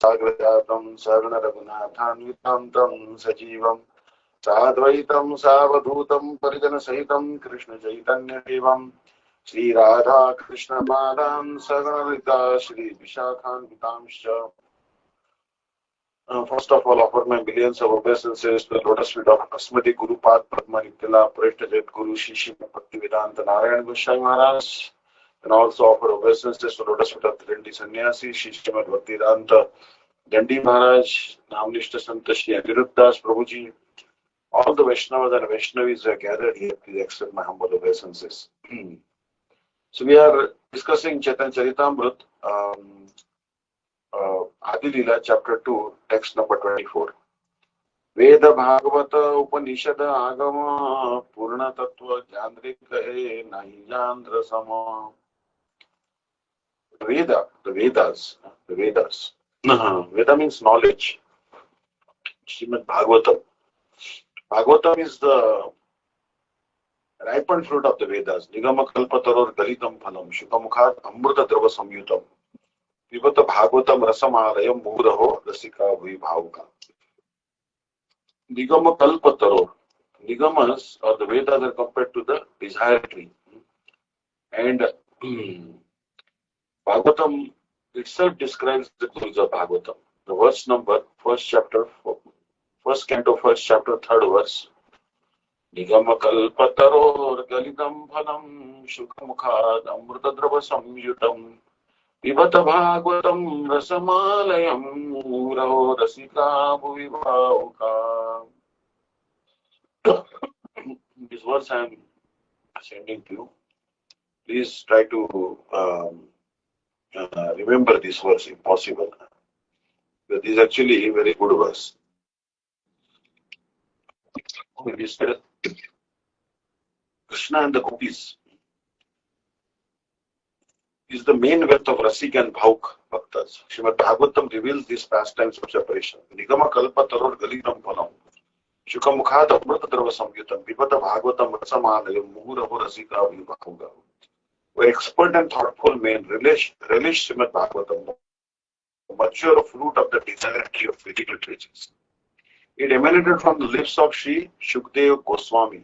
Sagrajatam Sarana Raghunathanvitam Tam Sajivam Sadvaitam Savadhutam Parijana Sahitam Krishna Chaitanya Devam Shri Radha Krishna Padam Saganarita Shri Vishakhan Vitamsha. First of all, offer my millions of obeisances to the lotus feet of Asmati Guru Pad Padma Nityala Preshtajet Guru Shishi Bhakti-Vidanta Narayana Goswami Maharaj, and also offer obeisances to the lotus feet of Trinity Sannyasi Shishi Bhakti-Vidanta Dandi Maharaj, Namnishta Santa Shri Aniruddhas Prabhuji. All the Vaishnavas and Vaishnavis are gathered here. Please accept my humble obeisances. So we are discussing Caitanya Caritamrta, Adi Lila, chapter 2, text number 24. Veda Bhagavata Upanishad Agama Purna Tattva Jandrik Kahe Nahi Jandra Sama. Veda, the Vedas. Veda means knowledge. Srimad Bhagavatam. Bhagavatam is the ripened fruit of the Vedas. Nigama kalpataror galitam phalam shukamukhat amrita drava samyutam vivata bhagavatam rasamalayam muraho rasika vibhavka. Nigama kalpataror. Nigamas or the Vedas are compared to the desire tree. And Bhagavatam itself describes the goods of Bhagavatam. The verse number, first chapter, first canto, first chapter, third verse. Nigama kalpataror galitam phalam shukamukhat amritadrava samyutam vivata bhagavatam rasamalayam muraho rasika bhuvibhauka. This verse I am sending to you. Please try to remember this verse if possible. But this is actually a very good verse. It is said, Krishna and the gopis is the main wealth of Rasik and Bhauk Bhaktas. Srimad Bhagavatam reveals these pastimes of separation. Nigama kalpa taror galitam phalam shukamukhat amrita drava samyutam vivata bhagavatam rasamalayam muhuraho rasika vibhauga. Where expert and thoughtful men relish Srimad Bhagavatam, the mature fruit of the desire tree of Vedic literatures. It emanated from the lips of Sri Shukdev Goswami,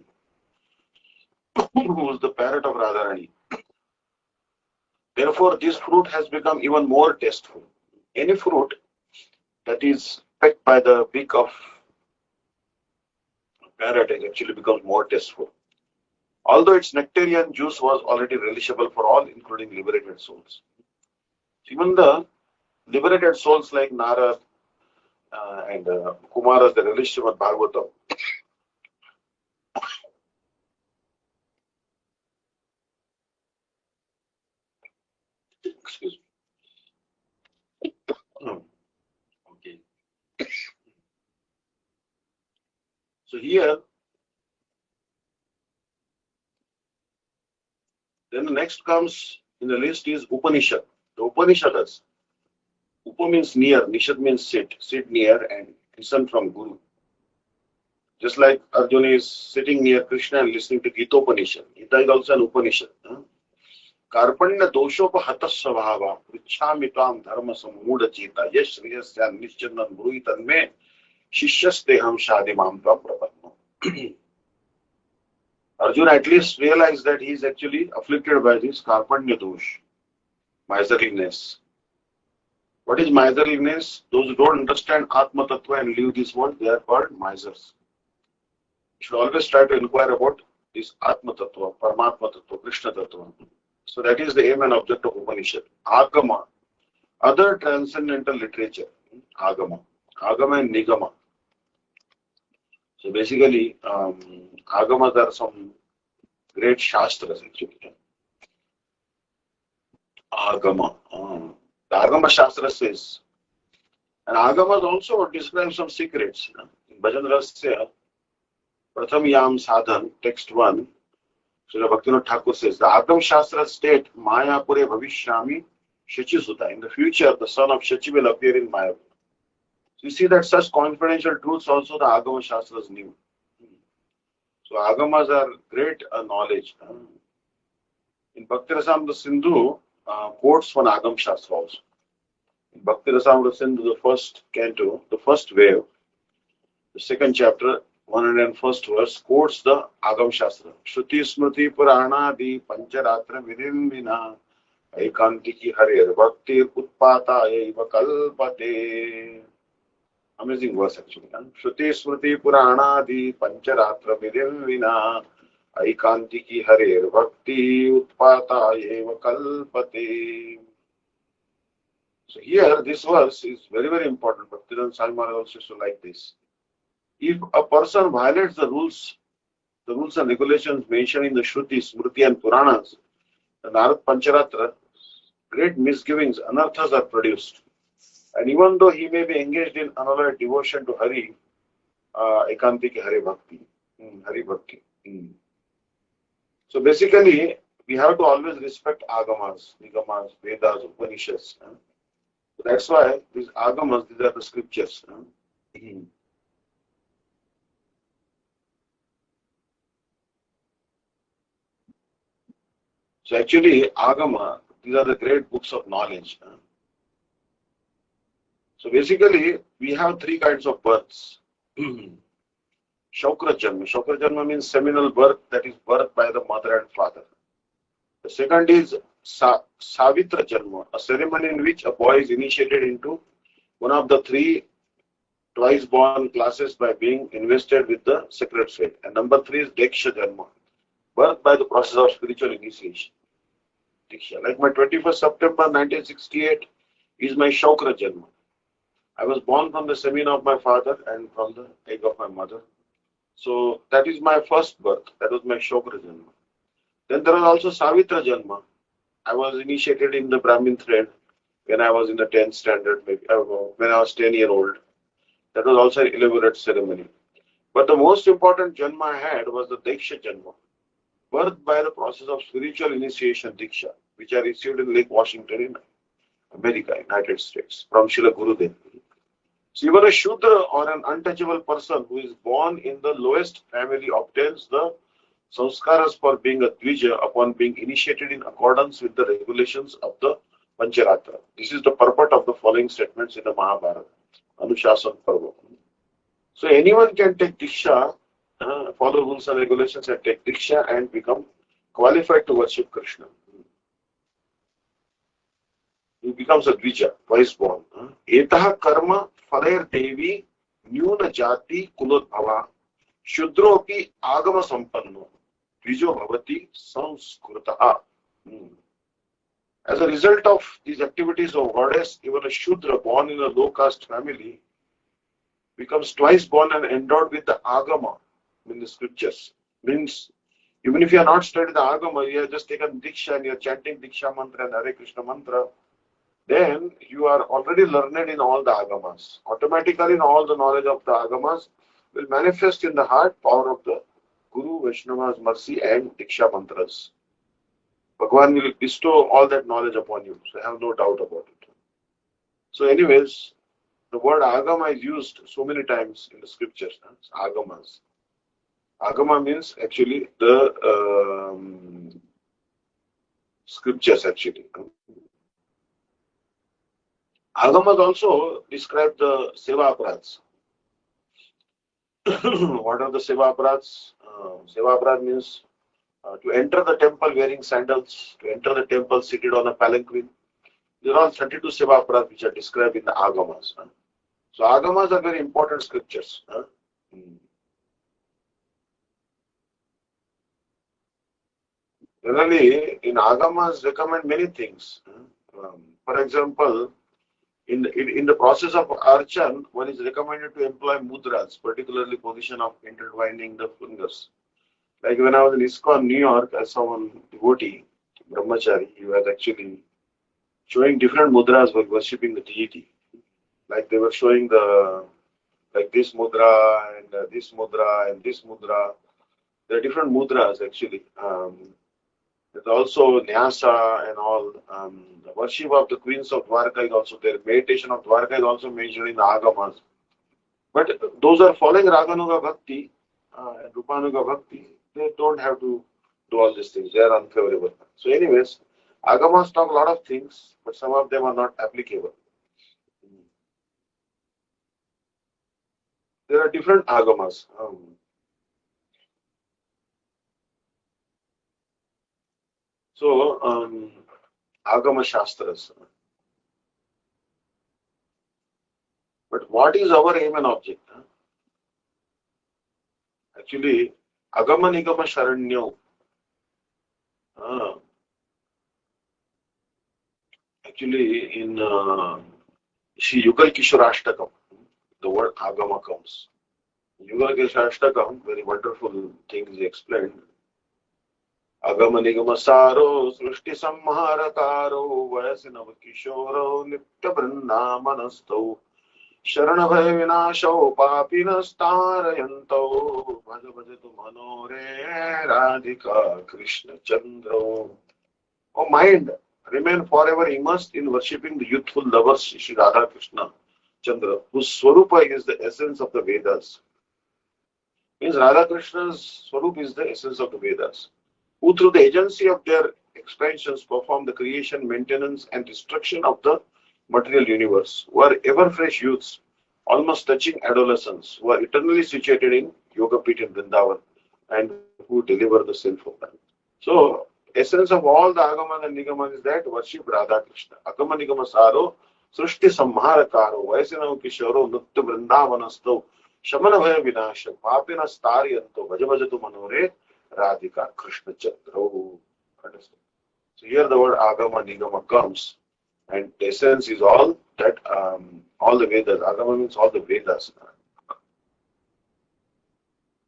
who was the parrot of Radharani. Therefore, this fruit has become even more tasteful. Any fruit that is pecked by the beak of parrot actually becomes more tasteful. Although its nectarian juice was already relishable for all, including liberated souls. Even the liberated souls like Narad and Kumaras, they relish Srimad Bhagavatam. Excuse me. Okay. So here, then the next comes in the list is Upanishad. The Upanishads. Upa means near, Nishad means sit near and listen from Guru. Just like Arjuna is sitting near Krishna and listening to Gita Upanishad. Gita is also an Upanishad. Karpanya doshopahatas svabhava prichhami tvam dharma sammuda cheta yash shriyasya nischandan brui tanme shishyasteham shadimam tvam prapatno. Arjuna at least realized that he is actually afflicted by this Karpanya dosh, miserliness. What is miserliness? Those who don't understand Atma Tattva and leave this world, they are called misers. You should always try to inquire about this Atma Tattva, Paramatma Tattva, Krishna Tattva. So that is the aim and object of Upanishad. Agama, other transcendental literature. Agama and Nigama. So basically, Agamas are some great Shastras actually. Agama. The Agama Shastra says, and Agamas also describe some secrets. In Bhajan Rasya, Pratham Yam Sadhan, text 1, Srila Bhaktivinoda Thakur says, the Agam Shastra state, Mayapure Bhavishyami Shachisuta. In the future, the son of Shachi will appear in Mayapur. So you see that such confidential truths also the Agama Shastras knew. So Agamas are great knowledge. In Bhakti Rasamrita Sindhu, quotes one Agam Shastra also. Bhakti Rasamrita Sindhu, the first canto, the first wave, the second chapter, 101st verse, quotes the Agam Shastra. Shruti Smriti Puranadi Pancharatra Vidimvina Aikantiki Harir Bhakti Utpata Eva Kalpate. Amazing verse actually. Shruti Smriti Puranadi Pancharatra Vidimvina Aikantiki Harir Bhakti Utpata Eva Kalpate. So here, this verse is very, very important. Bhaktivedanta Swami Maharaj also used to like this. If a person violates the rules and regulations mentioned in the Shruti, Smriti and Puranas, the Narad Pancharatra, great misgivings, anarthas are produced. And even though he may be engaged in unalloyed devotion to Hari, Ekantiki Hari Bhakti, Hari Bhakti. So basically, we have to always respect Agamas, Nigamas, Vedas, Upanishads. So that's why these Agamas, these are the scriptures. So actually, Agama, these are the great books of knowledge. So basically, we have three kinds of births. Shaukra Janma. Shaukra Janma means seminal birth, that is birth by the mother and father. The second is Savitra Janma, a ceremony in which a boy is initiated into one of the three twice born classes by being invested with the sacred faith. And number three is Deksha Janma, birth by the process of spiritual initiation. Diksha. Like my 21st September 1968 is my Shaukra Janma. I was born from the semen of my father and from the egg of my mother. So that is my first birth. That was my Shaukra Janma. Then there was also Savitra Janma. I was initiated in the Brahmin thread when I was in the 10th standard, maybe when I was 10-year-old. That was also an elaborate ceremony. But the most important Janma I had was the Diksha Janma, birth by the process of spiritual initiation, Diksha, which I received in Lake Washington in America, United States, from Srila Gurudev. So even a Shudra or an untouchable person who is born in the lowest family obtains the sanskaras for being a Dvija upon being initiated in accordance with the regulations of the Pancharatra. This is the purport of the following statements in the Mahabharata, Anushasan Parva. So anyone can take Diksha, follow rules and regulations and take Diksha and become qualified to worship Krishna. He becomes a Dvija, twice born. Etaha karma phalair devi nyuna jati kulodbhava shudropi agama sampanno dvijo bhavati sanskrutaha. As a result of these activities of goddess, even a Shudra born in a low caste family becomes twice born and endowed with the Agama in the scriptures. Means, even if you are not studied the Agama, you have just taken Diksha and you are chanting Diksha mantra and Hare Krishna mantra, then you are already learned in all the Agamas. Automatically, in all the knowledge of the Agamas will manifest in the heart power of the Guru, Vaishnava's mercy and Diksha mantras. Bhagavan will bestow all that knowledge upon you, so I have no doubt about it. So anyways, the word Agama is used so many times in the scriptures. Agamas. Agama means actually the scriptures actually. Agamas also describe the Seva Aparats. What are the Seva Aparats? Seva Aparat means to enter the temple wearing sandals, to enter the temple seated on a palanquin. These are all 32 Seva Aparats which are described in the Agamas. So Agamas are very important scriptures. Generally, in Agamas recommend many things. For example, in the process of archan, one is recommended to employ mudras, particularly position of intertwining the fingers. Like when I was in ISKCON, New York, I saw one devotee, Brahmachari, he was actually showing different mudras while worshipping the deity. Like they were showing like this mudra and this mudra and this mudra. There are different mudras actually. There's also Nyasa and all. The worship of the queens of Dwarka is also there. Meditation of Dwarka is also mentioned in the Agamas. But those are following Raganuga Bhakti and Rupanuga Bhakti. They don't have to do all these things. They are unfavorable. So anyways, Agamas talk a lot of things, but some of them are not applicable. There are different agamas. Agama Shastras. But what is our aim and object? Actually, Agama Nigama Sharanyo. Actually, in Shri Yugal Kishorashtakam, the word Agama comes. Yugal Kishorashtakam, very wonderful things he explained. Agama Nigama Saro, Srushti Samharakaro, Vayasinav Kishoro, Nitya Vrinda Manasto, Sharanabhay Vinasho, Papinastarayanto, Bhaja Bhajatu Manore, Radhika Krishna Chandro. Oh mind, remain forever immersed in worshipping the youthful lovers Shri Radha Krishna Chandra, whose Swarupa is the essence of the Vedas. Means Radha Krishna's Swarup is the essence of the Vedas, who through the agency of their expansions perform the creation, maintenance and destruction of the material universe, who are ever fresh youths, almost touching adolescence, who are eternally situated in Yoga Pit in Vrindavan and who deliver the self of man. So, essence of all the Agamas and Nigamas is that worship Radha Krishna. Agama Nigama Saro, Srushti Samharakaro, Vaisinav Kishoro, Nutya Vrindavanasto, Shamana Bhaya Vinasha, Papina Stariyanto, Vajavajatu Manore, Radhika Krishna Chandro. Understand? So here the word Agama Nigama comes, and the essence is all that, all the Vedas. Agama means all the Vedas.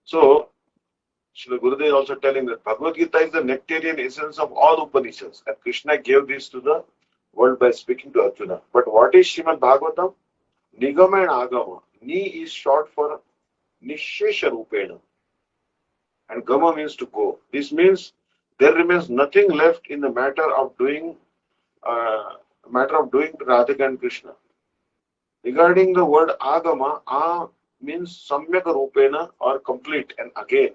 So, Srila Gurudev is also telling that Bhagavad Gita is the nectarian essence of all Upanishads, and Krishna gave this to the world by speaking to Arjuna. But what is Srimad Bhagavatam? Nigama and Agama. Ni is short for Nishesha Rupena, and Gama means to go. This means there remains nothing left in the matter of doing to Radhika and Krishna. Regarding the word Agama, means Samyak Rupena or complete and again.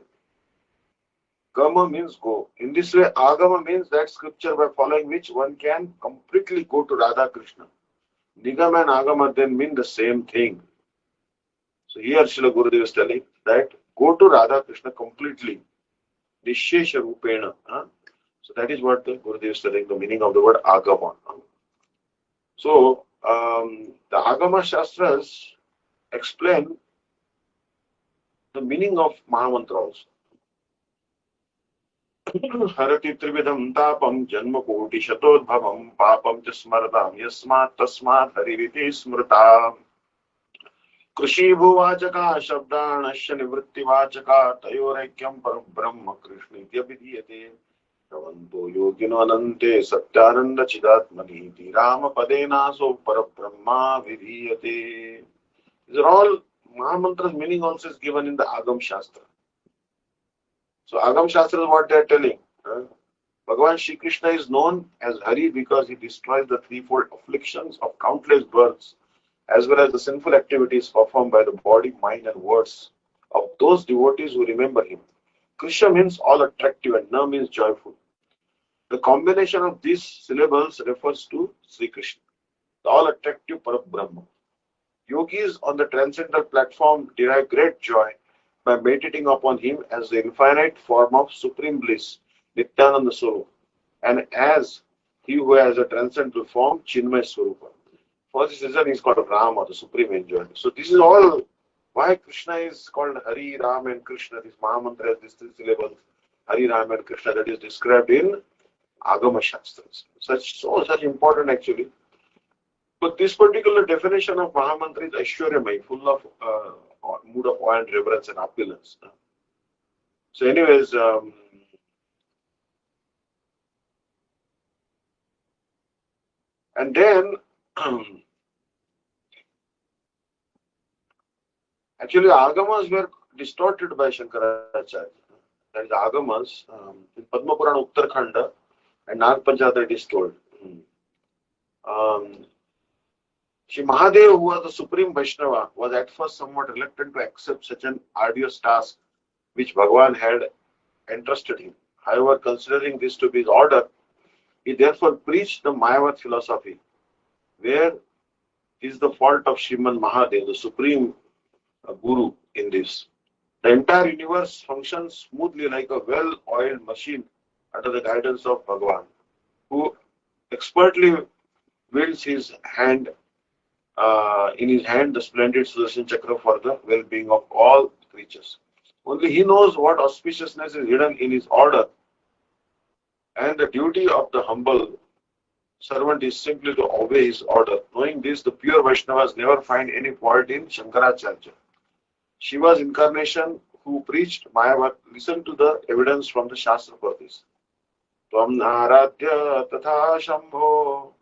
Gama means go. In this way, Agama means that scripture by following which one can completely go to Radha Krishna. Nigama and Agama then mean the same thing. So here Srila Gurudev is telling that go to Radha Krishna completely. Nishesha Rupena. So that is what the Gurudev is telling, the meaning of the word Agama. So the Agama Shastras explain the meaning of Mahamantra also. Harati Trividam Tapam Janma Koti Shatodbhavam Papam Jasmaratam Yasmat Tasmat Haririti Smrita Krishi Bhuvachaka Shabdanasya Nivritti Vachaka Tayorekyam Parabrahma Krishna Ityabhidiyate Ravanto Yogino Anante Satyananda Chidatmaniti Rama Padena So Parabrahma Vidhiyate. These are all Mahamantra's meaning also is given in the Agam Shastra. So Agam Shastra is what they are telling. Bhagavan Shri Krishna is known as Hari because he destroys the threefold afflictions of countless births, as well as the sinful activities performed by the body, mind and words of those devotees who remember him. Krishna means all attractive and Na means joyful. The combination of these syllables refers to Sri Krishna, the all attractive Parabrahma. Yogis on the transcendental platform derive great joy by meditating upon him as the infinite form of supreme bliss, Nityananda Swarupa, and as he who has a transcendental form, Chinmay Swarupa. For this reason, he is called Rama, the supreme enjoyment. So this is all why Krishna is called Hari, Ram and Krishna. This Mahamantra has these three syllables, Hari, Ram and Krishna, that is described in Agama Shastras. Such important actually. But this particular definition of Mahamantra is Aishwaryamay, full of mood of awe and reverence and opulence. So anyways, and then actually Agamas were distorted by Shankaracharya. That is Agamas in Padma Purana Uttarakhanda and Nag Panchayat it is told. Shri Mahadev, who was the supreme Vaishnava, was at first somewhat reluctant to accept such an arduous task which Bhagavan had entrusted him. However, considering this to be his order, he therefore preached the Mayavad philosophy, where is the fault of Sriman Mahadev, the supreme a guru in this. The entire universe functions smoothly like a well-oiled machine under the guidance of Bhagavan, who expertly wields in his hand the splendid Sudarshan Chakra for the well-being of all creatures. Only he knows what auspiciousness is hidden in his order, and the duty of the humble servant is simply to obey his order. Knowing this, the pure Vaishnavas never find any fault in Shankaracharya, Shiva's incarnation, who preached Mayavad. Listen to the evidence from the Shastra for this. Tvam naradya tatha shambho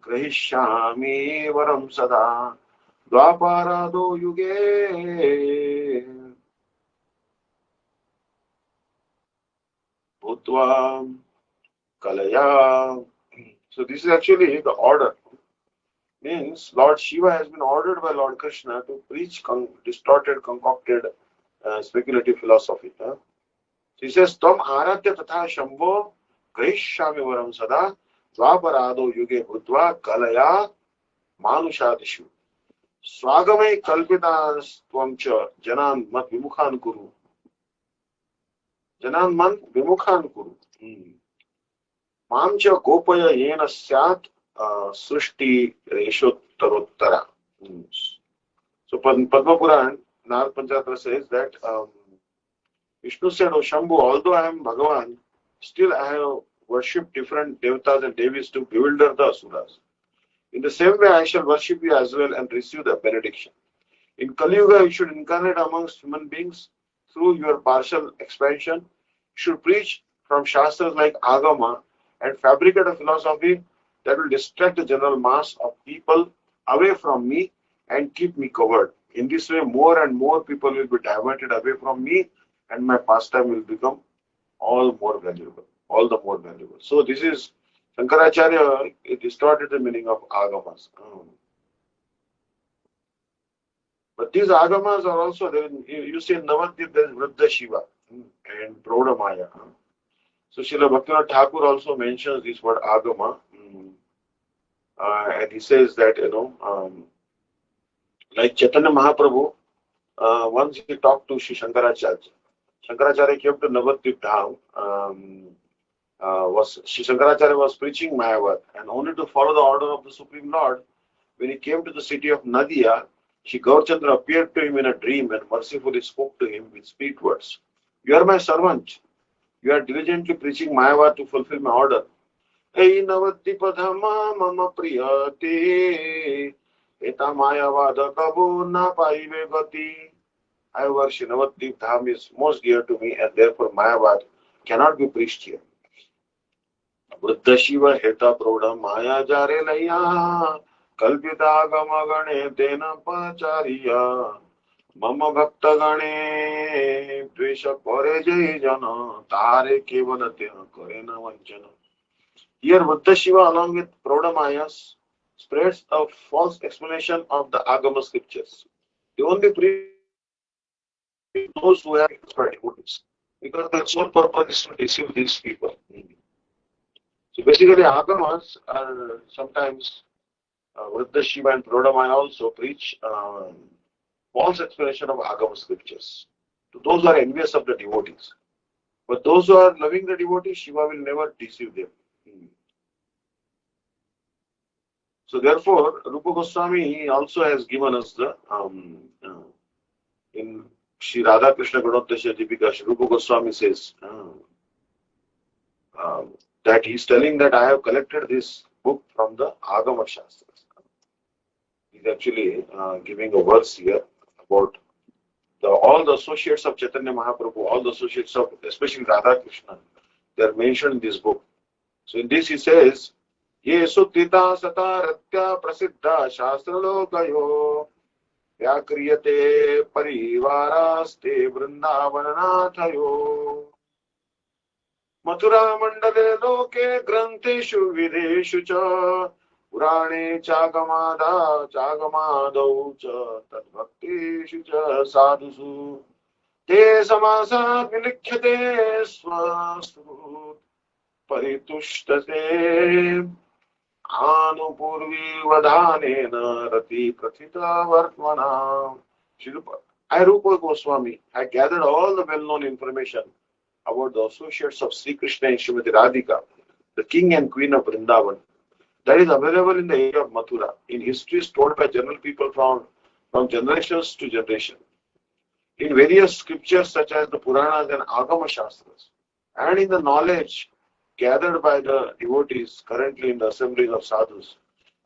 grahishyami varam sada dvaparado yuge bhutva kalaya. So this is actually the order. Means Lord Shiva has been ordered by Lord Krishna to preach distorted, concocted, speculative philosophy. So he says, Tam aratya tatha shambho grahishyami varam sada dvaparado yuge bhutva kalaya manushadishu swagamai kalpitastvamcha janan mat vimukhan kuru. Janan man vimukhan kuru. Mamcha gopaya yena syat srushti reshottarottara. So Padma Puran, Narad Panchatra says that Vishnu said, "O Shambhu, although I am Bhagavan, still I have worshipped different devatas and devis to bewilder the asuras. In the same way, I shall worship you as well and receive the benediction. In Kali Yuga, you should incarnate amongst human beings through your partial expansion. You should preach from Shastras like Agama and fabricate a philosophy that will distract the general mass of people away from me and keep me covered. In this way, more and more people will be diverted away from me, and my pastime will become all the more valuable." So this is Shankaracharya. It distorted the meaning of agamas. But these agamas are also there. You see in Navadvip there is Vruddha Shiva and Prouಢa Maya. So Srila Bhaktivinoda Thakur also mentions this word agama, and he says that like Chaitanya Mahaprabhu, once he talked to Sri Shankaracharya. Shankaracharya came to Navadvip Dham. Sri Shankaracharya was preaching Mayavad, and only to follow the order of the Supreme Lord, when he came to the city of Nadia, Sri Gaurachandra appeared to him in a dream and mercifully spoke to him with sweet words. "You are my servant. You are diligently preaching Mayavad to fulfill my order. Ei Navadvipadhamma mama priyate eta Mayavada kabho na paive gati." However, Sri Navadvip Dham is most dear to me, and therefore Mayavad cannot be preached here. Vruddha Shiva heta prodha maya jare laya kalpita gama gane tena pachariya mama bhakta gane dvesha kore jai jana tare kevalate kore na vanchana. Here Vruddha Shiva along with Prodha Mayas spreads a false explanation of the Agama scriptures. They only preach those who have expert devotees, because their sole purpose is to deceive these people. So basically, Agamas are sometimes Vruddha Shiva and Prodha Maya also preach false explanation of Agama scriptures to those who are envious of the devotees. But those who are loving the devotees, Shiva will never deceive them. So therefore, Rupa Goswami also has given us the in Sri Radha Krishna Gunodesha Deepika, Sri Rupa Goswami says that he is telling that I have collected this book from the Agama Shastras. He is actually giving a verse here about all the associates of Chaitanya Mahaprabhu, all the associates of especially Radha Krishna, they are mentioned in this book. So in this he says, Ye suttita sataratya prasiddha shastralokayo vyakriyate parivaraste vrindavanathayo Mathura mandale loke granteshu videshu cha purane chagamadau cha tadbhakteshu cha sadhusu te samasa vilikhyate swasrut paritushtate Anupurvi vadhanena rati prathita vartmana. I, Rupa Goswami, had gathered all the well-known information about the associates of Sri Krishna and Srimati Radhika, the king and queen of Vrindavan, that is available in the area of Mathura, in histories told by general people from generations to generation, in various scriptures such as the Puranas and Agama Shastras, and in the knowledge gathered by the devotees currently in the assemblies of sadhus.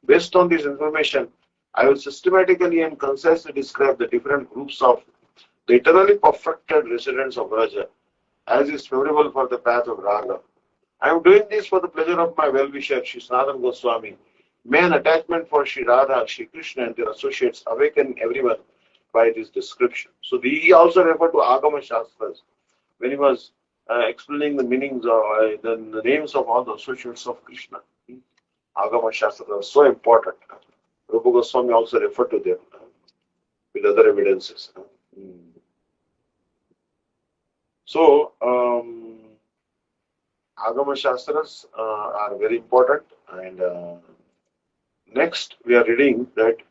Based on this information, I will systematically and concisely describe the different groups of the eternally perfected residents of Raja, as is favorable for the path of Raga. I am doing this for the pleasure of my well-wisher, Sri Sanatana Goswami. May an attachment for Sri Radha, Sri Krishna and their associates awaken everyone by this description. So he also referred to Agama Shastras when he was explaining the meanings of the names of all the associates of Krishna. Agama Shastras are so important. Rupa Goswami also referred to them with other evidences. So, Agama Shastras are very important. And next, we are reading that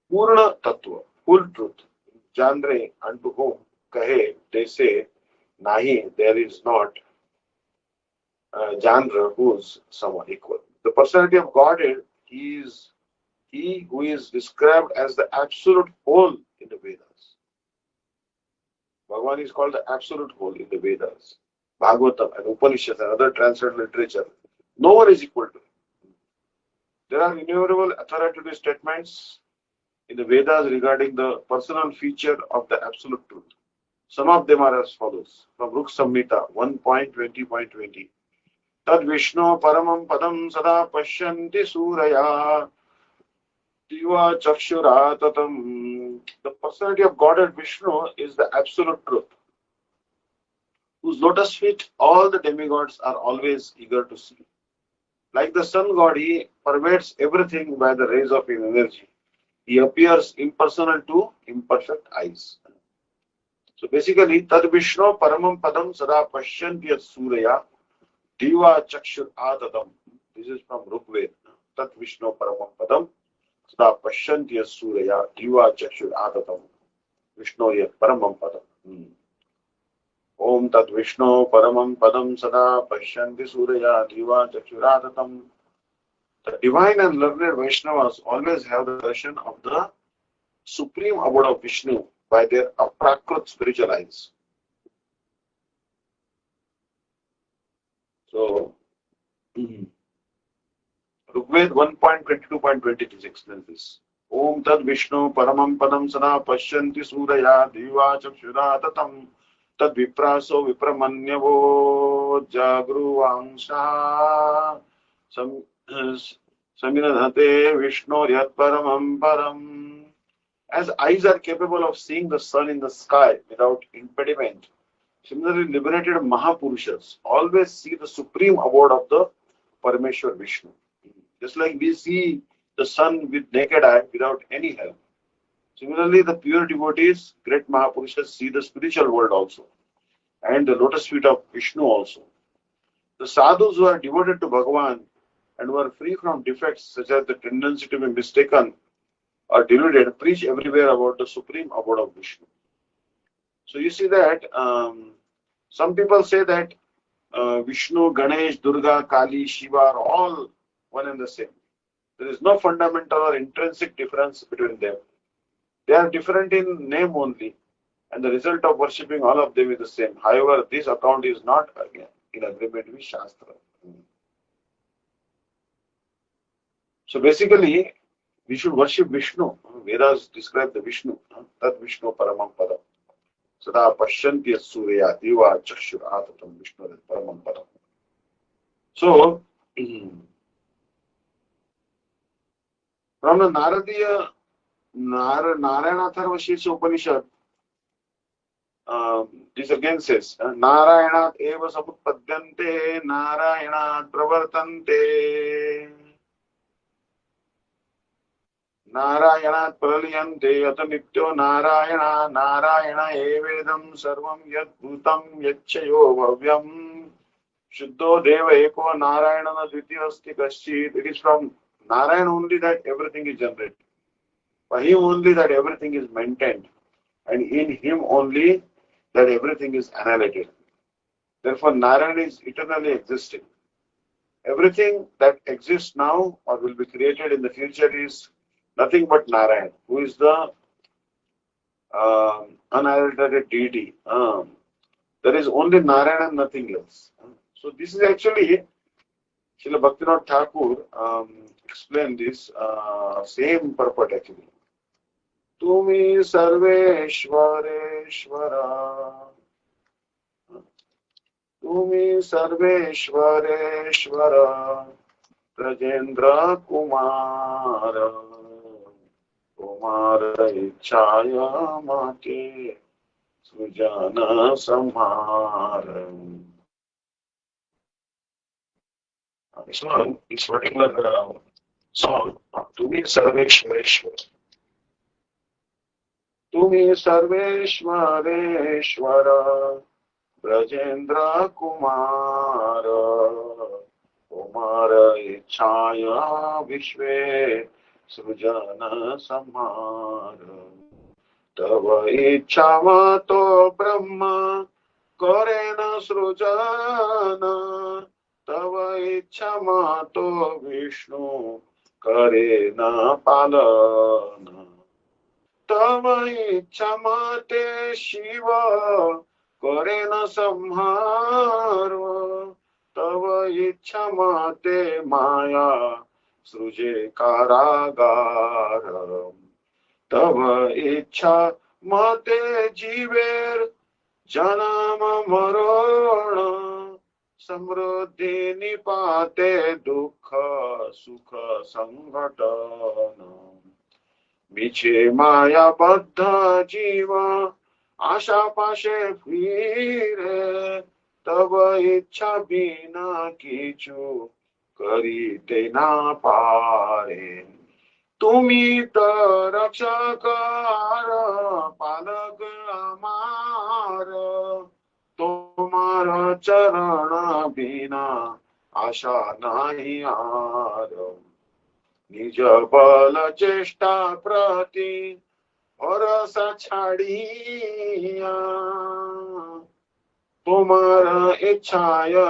Purna Tattva, full truth, Jandre unto whom kahe, they say, Nahi, there is not Jandra who's someone equal. The personality of Godhead is he who is described as the absolute whole in the Vedas. Bhagavan is called the absolute whole in the Vedas, Bhagavatam and Upanishads and other transcendental literature. No one is equal to him. There are innumerable authoritative statements in the Vedas regarding the personal feature of the absolute truth. Some of them are as follows. From Ruk Samhita 1.20.20. Tad Vishnu Paramam Padam Sada Pashyanti Suraya Diva Chakshura Tatam. The personality of Godhead Vishnu is the absolute truth, whose lotus feet all the demigods are always eager to see. Like the sun god, he pervades everything by the rays of his energy. He appears impersonal to imperfect eyes. So basically, Tad Vishnu Paramam Padam Sada Pashyanti Suraya Diva Chakshur Adatam. This is from Rugved. Tad Vishnu Paramam Padam Sada Pashyanti Suraya Diva Chakshur Adatam. Vishnu Yat Paramam Padam. Om Tad Vishnu Paramam Padam Sada Pashyanti Suraya Diva Chakshur Adatam. The divine and learned Vaishnavas always have the darshan of the supreme abode of Vishnu by their aprakrit spiritual eyes. So, Rugved 1.22.26 explains this. Om Tad Vishnu Paramam Padam Sada Pashyanti Suraya Diva Chakshura Tatam Tad Vipraso Vipramanyavo Jagruvangsha Saminadhate Vishnu Yat Paramam Param. As eyes are capable of seeing the sun in the sky without impediment, similarly liberated Mahapurushas always see the supreme abode of the Parameshwar Vishnu. Just like we see the sun with naked eye without any help. Similarly, the pure devotees, great Mahapurushas, see the spiritual world also and the lotus feet of Vishnu also. The sadhus who are devoted to Bhagavan and who are free from defects such as the tendency to be mistaken or deluded, preach everywhere about the supreme abode of Vishnu. So you see that some people say that Vishnu, Ganesh, Durga, Kali, Shiva are all one and the same. There is no fundamental or intrinsic difference between them. They are different in name only, and the result of worshipping all of them is the same. However, this account is not again in agreement with Shastra. So basically, we should worship Vishnu. Vedas describe the Vishnu. Tad Vishnu Paramam Padam. Sada Pashyanti Surya Diva Chakshur Atatam Vishnu Paramam Padam. So, from the Naradiya Narayana Tharvashirsa Upanishad, this again says, Narayanat eva samutpadyante, Narayanat pravartante, Narayanat praliyante, atanityo Narayana, Narayana evedam sarvam yat bhutam yacchayo bhavyam, Shuddho deva eko Narayana dvitiya asti kaschit. It is from Narayana only that everything is generated. For him only that everything is maintained, and in him only that everything is annihilated. Therefore, Narayana is eternally existing. Everything that exists now or will be created in the future is nothing but Narayana, who is the unadulterated deity. There is only Narayana and nothing else. So this is actually, Srila Bhaktivinoda Thakur explained this same purport actually. Tumi Sarveshwareshwara. Tumi Sarveshwareshwara. Rajendra Kumara. Kumara Ichaya Mate. Sujana Samhara. This particular song, Tumi Sarveshwareshwara. Tumi Sarveshwareshwara. Rajendra Kumara. Kumara Ichaya Vishwe. Sujana Samhara. Tava Ichamato Brahma. Korena Srujana. Tava Ichamato Vishnu. Karena Palana. Tava Ichamate Shiva. Karena Samhara. Tava Ichamate Maya. Sruje Karagara. Tava Icha Mate Jiver. Janama Marona. Samruddhi Nipate Dukha Sukha Sanghatana. Miche Maya Baddha Jiva Asha Pashe Phire. Tava Icha Bina Kichu Karite Na Pare. Tumi Rakshakara Palak Amara. Tomara Charana Bina Asha Nahi Aro. Nija Bala Cheshta Prati Bharasa Chhadiya. Tomara Ichhaya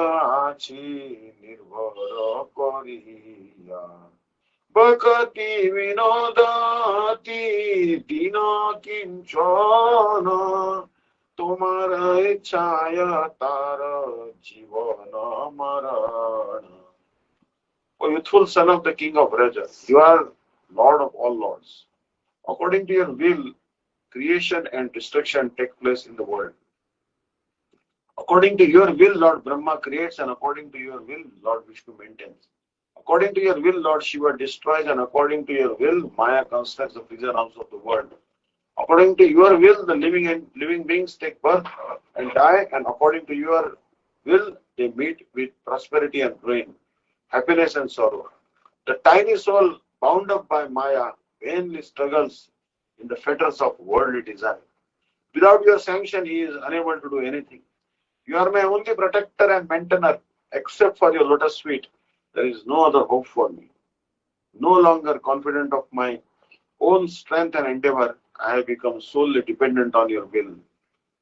Achi Nirbhara Koriya. Bhakti Vinodati Dina Kinchana. Tomara Ichhaya Tara Jivana Marana. O youthful son of the king of Raja, you are Lord of all lords. According to your will, creation and destruction take place in the world. According to your will, Lord Brahma creates, and according to your will, Lord Vishnu maintains. According to your will, Lord Shiva destroys, and according to your will, Maya constructs the prison house of the world. According to your will, the living beings take birth and die, and according to your will, they meet with prosperity and ruin, happiness and sorrow. The tiny soul, bound up by Maya, vainly struggles in the fetters of worldly desire. Without your sanction, he is unable to do anything. You are my only protector and maintainer. Except for your lotus feet, there is no other hope for me. No longer confident of my own strength and endeavor, I have become solely dependent on your will.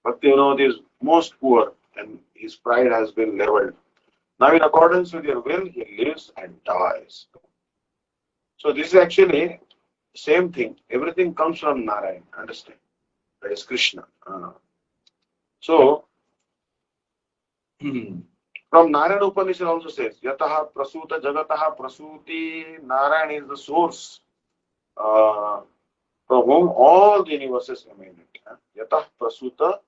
Bhakti-Vinod is most poor, and his pride has been leveled. Now, in accordance with your will, he lives and dies. So this is actually same thing. Everything comes from Narayan. Understand? That is Krishna. So, from Narayana Upanishad also says, Yataha Prasuta Jagataha Prasuti. Narayan is the source from whom all the universes emanate. Yataha Prasuta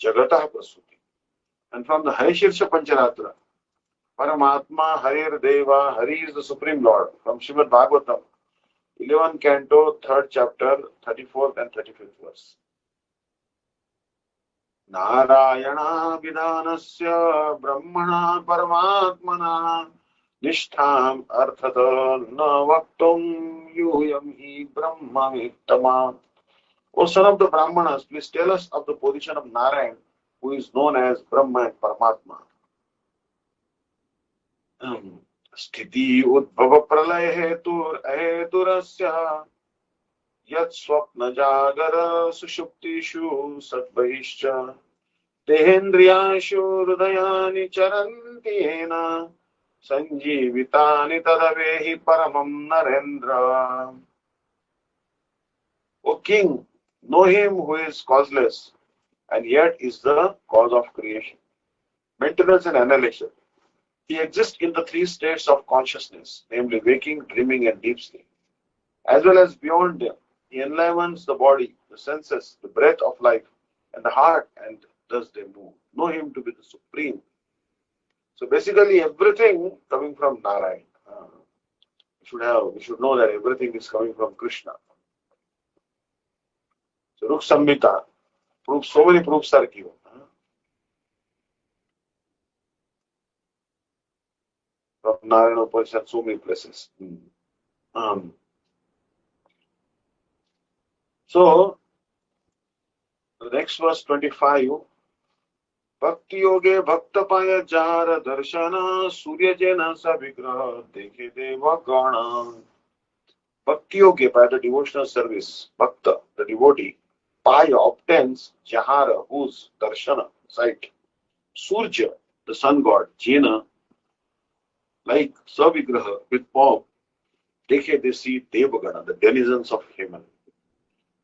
Jagataha Prasuti. And from the Harishirsha Pancharatra, Paramatma Harir Deva, Hari is the Supreme Lord. From Srimad Bhagavatam, 11 Canto, 3rd chapter, 34th and 35th verse. Narayana Vidhanasya Brahmana Paramatmana Nistham Arthata Na Vaktum Yuyam Hi Brahma Vittama. O son of the Brahmanas, please tell us of the position of Narayan, who is known as Brahma and Paramatma. Sthiti Udbhava Pralaya Heturasya Yat swapna jagara sushuptishu satbahishcha Dehendriyashu hridayani charanti yena sanjivitani tadavehi paramam narendra. O king, know him who is causeless and yet is the cause of creation, maintenance and annihilation. He exists in the three states of consciousness, namely waking, dreaming, and deep sleep, as well as beyond them. He enlivens the body, the senses, the breath of life, and the heart, and thus they move. Know him to be the supreme. So basically, everything coming from Narayan. We should know that everything is coming from Krishna. So Ruk Samhita proves, so many proofs are given. From Narayana Upanishad, so many places. So the next verse 25. Bhakti yoge bhakta paya jara darshana surya jena sa vigraha dekhe deva gana. Bhakti yoge, by the devotional service, bhakta, the devotee, paya obtains jahara, whose darshana, sight. Surya, the sun god, jena, like savigraha, with pomp, dekhe, they see devagana, the denizens of heaven.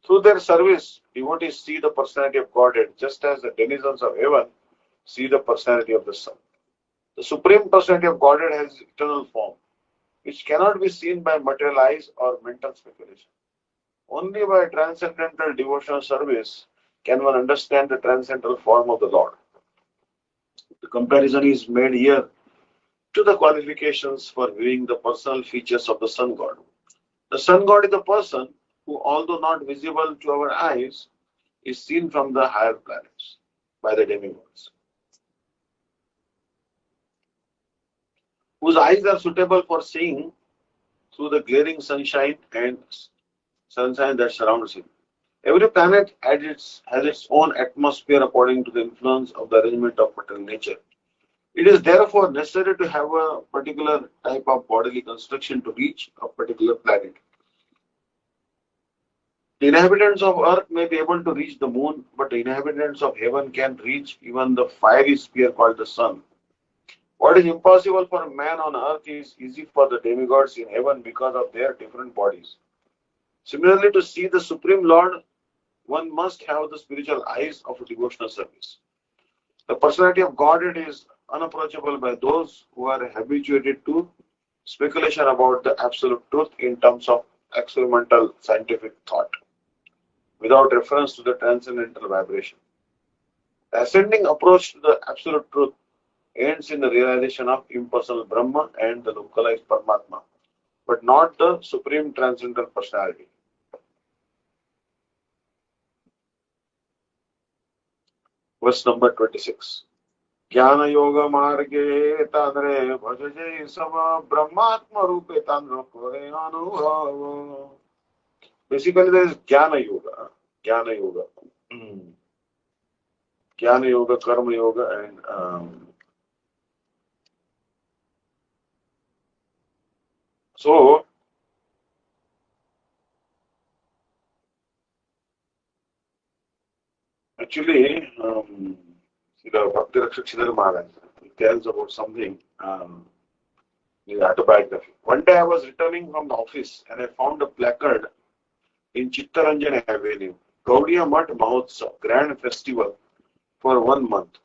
Through their service, devotees see the personality of Godhead, just as the denizens of heaven see the personality of the sun. The Supreme Personality of Godhead has eternal form, which cannot be seen by material eyes or mental speculation. Only by transcendental devotional service can one understand the transcendental form of the Lord. The comparison is made here to the qualifications for viewing the personal features of the Sun God. The Sun God is the person who, although not visible to our eyes, is seen from the higher planets by the demigods, whose eyes are suitable for seeing through the glaring sunshine that surrounds him. Every planet has its own atmosphere according to the influence of the arrangement of material nature. It is therefore necessary to have a particular type of bodily construction to reach a particular planet. The inhabitants of earth may be able to reach the moon, but the inhabitants of heaven can reach even the fiery sphere called the sun. What is impossible for man on earth is easy for the demigods in heaven because of their different bodies. Similarly, to see the Supreme Lord, one must have the spiritual eyes of a devotional service. The personality of Godhead is unapproachable by those who are habituated to speculation about the absolute truth in terms of experimental scientific thought, without reference to the transcendental vibration. The ascending approach to the absolute truth ends in the realization of impersonal Brahma and the localized Paramatma, but not the supreme transcendental personality. Verse number 26. Jnana yoga marge tandre bhajaje sama brahmatma rupe tandra kore anubhava. Basically, there is Jnana yoga. Jnana yoga. Jnana yoga, karma yoga, and so actually, the Bhakti-Vidanta Maharaj, he tells about something in his autobiography. One day I was returning from the office and I found a placard in Chittaranjan Avenue, Gaudiya Math Mahotsav, Grand Festival for 1 month.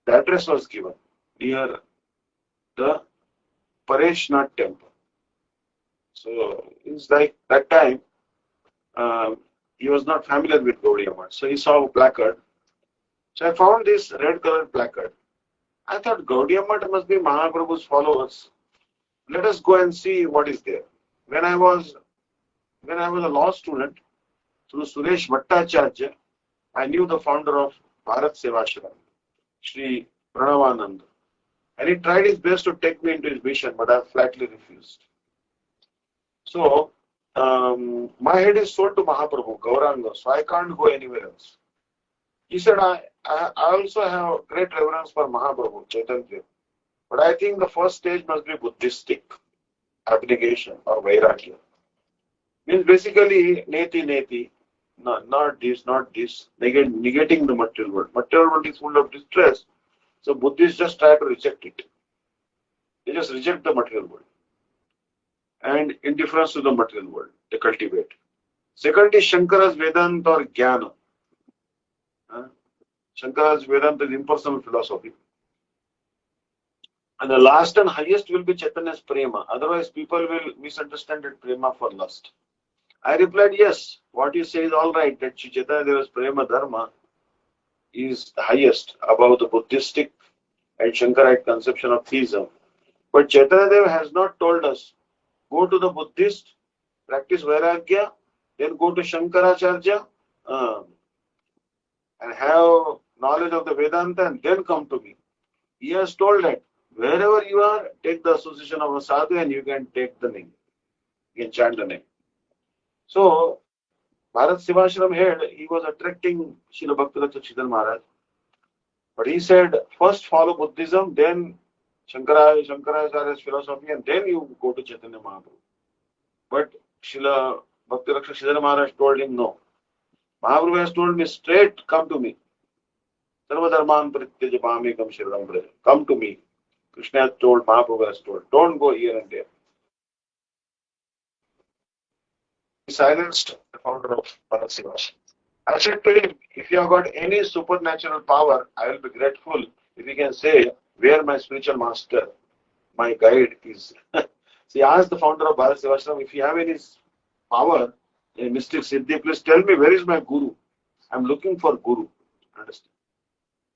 The address was given near the Pareshnath temple. So it's like that time he was not familiar with Gaudiya Math. So he saw a placard. So I found this red colored placard. I thought Gaudiya Math must be Mahaprabhu's followers. Let us go and see what is there. When I was a law student, through Suresh Bhattacharya, I knew the founder of Bharat Sevashram, Sri Pranavanand. And he tried his best to take me into his mission, but I flatly refused. So, my head is sold to Mahaprabhu, Gauranga, so I can't go anywhere else. He said, I also have great reverence for Mahaprabhu, Caitanya. But I think the first stage must be Buddhistic abnegation or Vairagya. Means basically neti neti, not this, negating the material world. Material world is full of distress. So Buddhists just try to reject it. They just reject the material world and indifference to the material world. They cultivate. Second is Shankara's Vedanta or Jnana. Shankara's Vedanta is impersonal philosophy. And the last and highest will be Chaitanya's Prema. Otherwise, people will misunderstand that Prema for lust. I replied, yes, what you say is all right, that Chaitanya Deva's Prema Dharma is the highest above the Buddhistic and Shankarite conception of theism. But Chaitanya Deva has not told us, go to the Buddhist, practice Vairagya, then go to Shankaracharya and have knowledge of the Vedanta and then come to me. He has told that wherever you are, take the association of a sadhu and you can take the name. You can chant the name. So, Bharat Sivashram head, he was attracting Srila Bhakti-Vidanta Maharaj. But he said, first follow Buddhism, then Shankaracharya's philosophy, and then you go to Chaitanya Mahaprabhu. But Srila Bhakti-Vidanta Maharaj told him, no. Mahaprabhu has told me straight, come to me. Sarva dharman prityaja mamekam sharanam braja. Come to me. Krishna has told, Mahaprabhu has told, don't go here and there. He silenced the founder of Bharat Sivashram. I said to him, if you have got any supernatural power, I will be grateful if you can say where my spiritual master, my guide is. So he asked the founder of Bharat Sivashram, if you have any power, a mystic siddhi, please tell me where is my guru. I am looking for guru. Understand?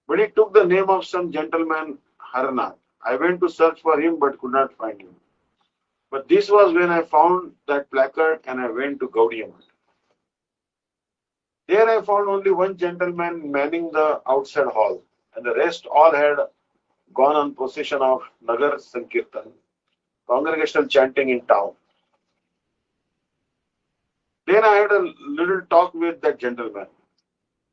But he took the name of some gentleman, Haranath. I went to search for him but could not find him. But this was when I found that placard and I went to Gaudiya Math. There I found only one gentleman manning the outside hall, and the rest all had gone on procession of Nagar Sankirtan, congregational chanting in town. Then I had a little talk with that gentleman.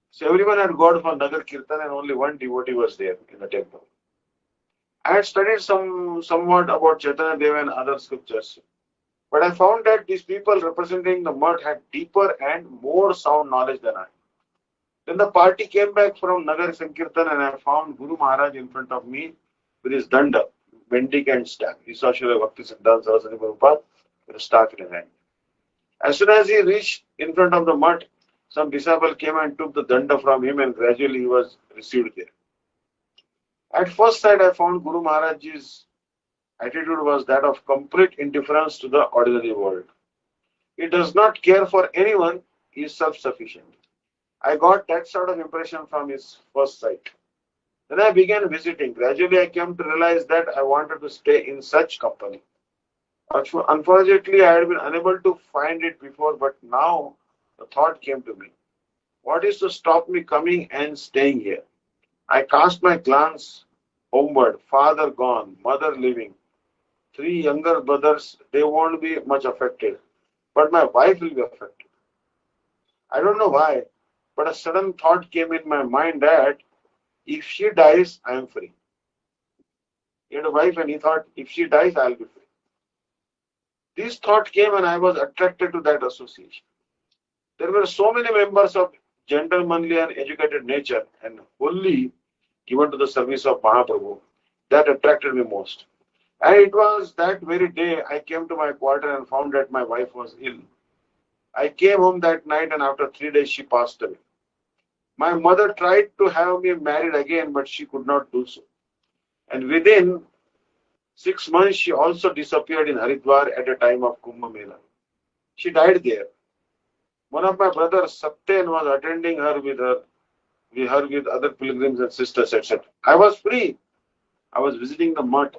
So everyone had gone for Nagar Kirtan and only one devotee was there in the temple. I had studied somewhat about Chaitanya Deva and other scriptures. But I found that these people representing the mud had deeper and more sound knowledge than I. Then the party came back from Nagar Sankirtan and I found Guru Maharaj in front of me with his danda, mendicant and staff. He saw Srila Bhakti-Siddhanta Saraswati Prabhupada with a staff in his hand. As soon as he reached in front of the mud, some disciple came and took the danda from him and gradually he was received there. At first sight, I found Guru Maharaj's attitude was that of complete indifference to the ordinary world. He does not care for anyone, he is self-sufficient. I got that sort of impression from his first sight. Then I began visiting. Gradually, I came to realize that I wanted to stay in such company. Unfortunately, I had been unable to find it before, but now the thought came to me. What is to stop me coming and staying here? I cast my glance homeward. Father gone, mother living. 3 younger brothers, they won't be much affected. But my wife will be affected. I don't know why, but a sudden thought came in my mind that if she dies, I am free. He had a wife and he thought, if she dies, I will be free. This thought came and I was attracted to that association. There were so many members of gentlemanly and educated nature and wholly given to the service of Mahaprabhu. That attracted me most. And it was that very day I came to my quarter and found that my wife was ill. I came home that night and after 3 days she passed away. My mother tried to have me married again, but she could not do so. And within 6 months, she also disappeared in Haridwar at a time of Kumbh Mela. She died there. One of my brothers, Satyen, was attending her with other pilgrims and sisters, etc. I was free. I was visiting the mud.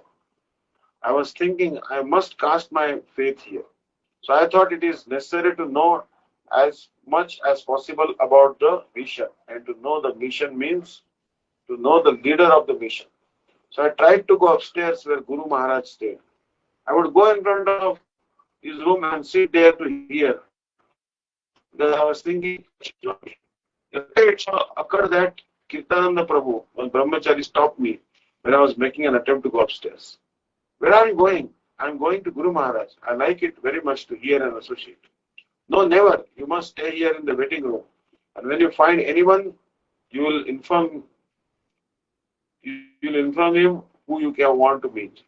I was thinking, I must cast my faith here. So I thought it is necessary to know as much as possible about the mission. And to know the mission means to know the leader of the mission. So I tried to go upstairs where Guru Maharaj stayed. I would go in front of his room and sit there to hear. Because I was thinking, it occurred that Kirtananda Prabhu, when Brahmachari stopped me when I was making an attempt to go upstairs. Where are you going? I am going to Guru Maharaj. I like it very much to hear and associate. No, never. You must stay here in the waiting room. And when you find anyone, you will inform him who you can want to meet.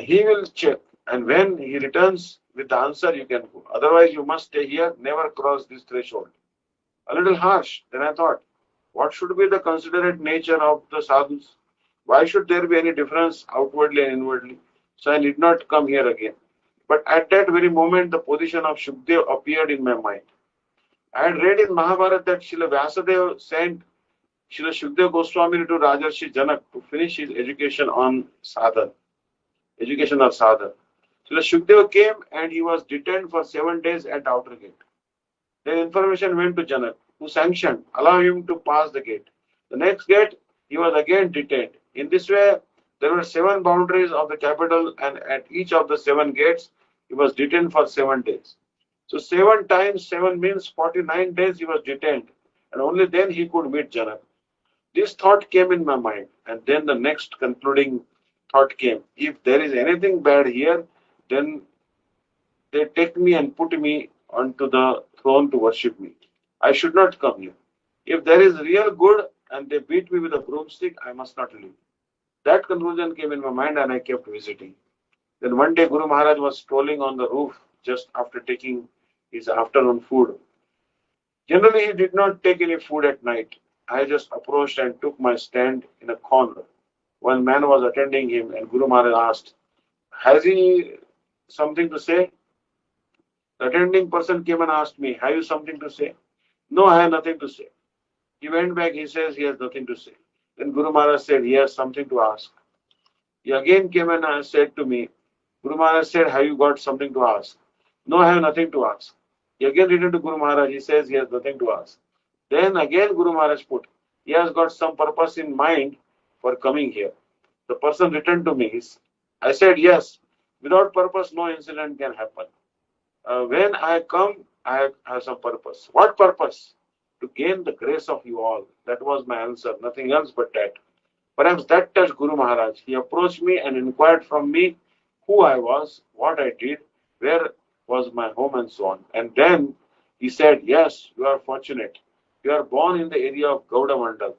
He will check, and when he returns with the answer, you can go. Otherwise, you must stay here, never cross this threshold. A little harsh. Then I thought, what should be the considerate nature of the sadhus? Why should there be any difference outwardly and inwardly? So I need not come here again. But at that very moment, the position of Shukdev appeared in my mind. I had read in Mahabharata that Srila Vyasadeva sent Srila Shukdev Goswami to Rajarshi Janak to finish his education on sadhana, education of sadhana. Srila Shukdev came and he was detained for 7 days at the outer gate. Then information went to Janak, who sanctioned, allow him to pass the gate. The next gate, he was again detained. In this way, there were 7 boundaries of the capital, and at each of the 7 gates, he was detained for 7 days. So 7 times 7 means 49 days he was detained, and only then he could meet Janak. This thought came in my mind, and then the next concluding thought came. If there is anything bad here, then they take me and put me onto the throne to worship me. I should not come here. If there is real good and they beat me with a broomstick, I must not leave. That conclusion came in my mind and I kept visiting. Then one day Guru Maharaj was strolling on the roof just after taking his afternoon food. Generally, he did not take any food at night. I just approached and took my stand in a corner. One man was attending him and Guru Maharaj asked, has he something to say? The attending person came and asked me, have you something to say? No, I have nothing to say. He went back, he says he has nothing to say. Then Guru Maharaj said, he has something to ask. He again came and said to me, Guru Maharaj said, have you got something to ask? No, I have nothing to ask. He again returned to Guru Maharaj, he says he has nothing to ask. Then again Guru Maharaj put, he has got some purpose in mind for coming here. The person returned to me. I said, yes, without purpose no incident can happen. When I come, I have some purpose. What purpose? To gain the grace of you all. That was my answer, nothing else but that. Perhaps that touched Guru Maharaj. He approached me and inquired from me who I was, what I did, where was my home and so on. And then he said, yes, you are fortunate. You are born in the area of Gauda Mandal.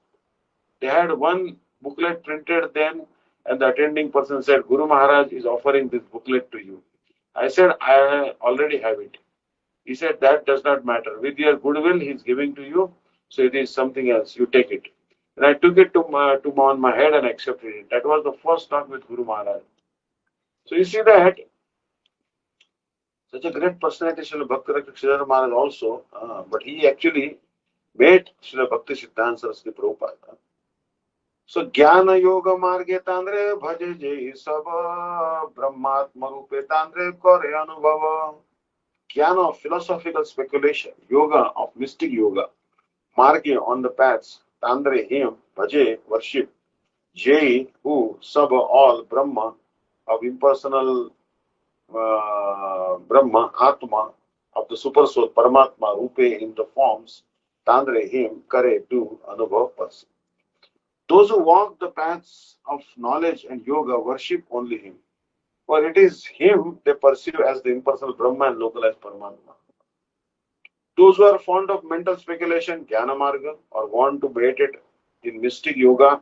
They had one booklet printed then, and the attending person said, Guru Maharaj is offering this booklet to you. I said, I already have it. He said, that does not matter. With your goodwill, he is giving to you, so it is something else. You take it. And I took it on my head and accepted it. That was the first talk with Guru Maharaj. So you see that such a great personality, Srila Bhakti-Vidanta Maharaj also, but he actually met Srila Bhakti Siddhanta Saraswati Prabhupada. So Jnana Yoga Marge Tandre Bhaje Jai Saba Brahmatma Rupe Tandre Kore Anubhava. Jnana of philosophical speculation, yoga of mystic yoga, Marge on the paths, Tandre him, Bhaje worship, Jai who, Saba all, Brahma of impersonal Brahma, Atma of the super soul, Paramatma, Rupe in the forms, Tandre him, Kare do, Anubhav person. Those who walk the paths of knowledge and yoga worship only him. For it is him they perceive as the impersonal Brahma and localized Paramatma. Those who are fond of mental speculation, Jnana Marga, or want to meditate in mystic yoga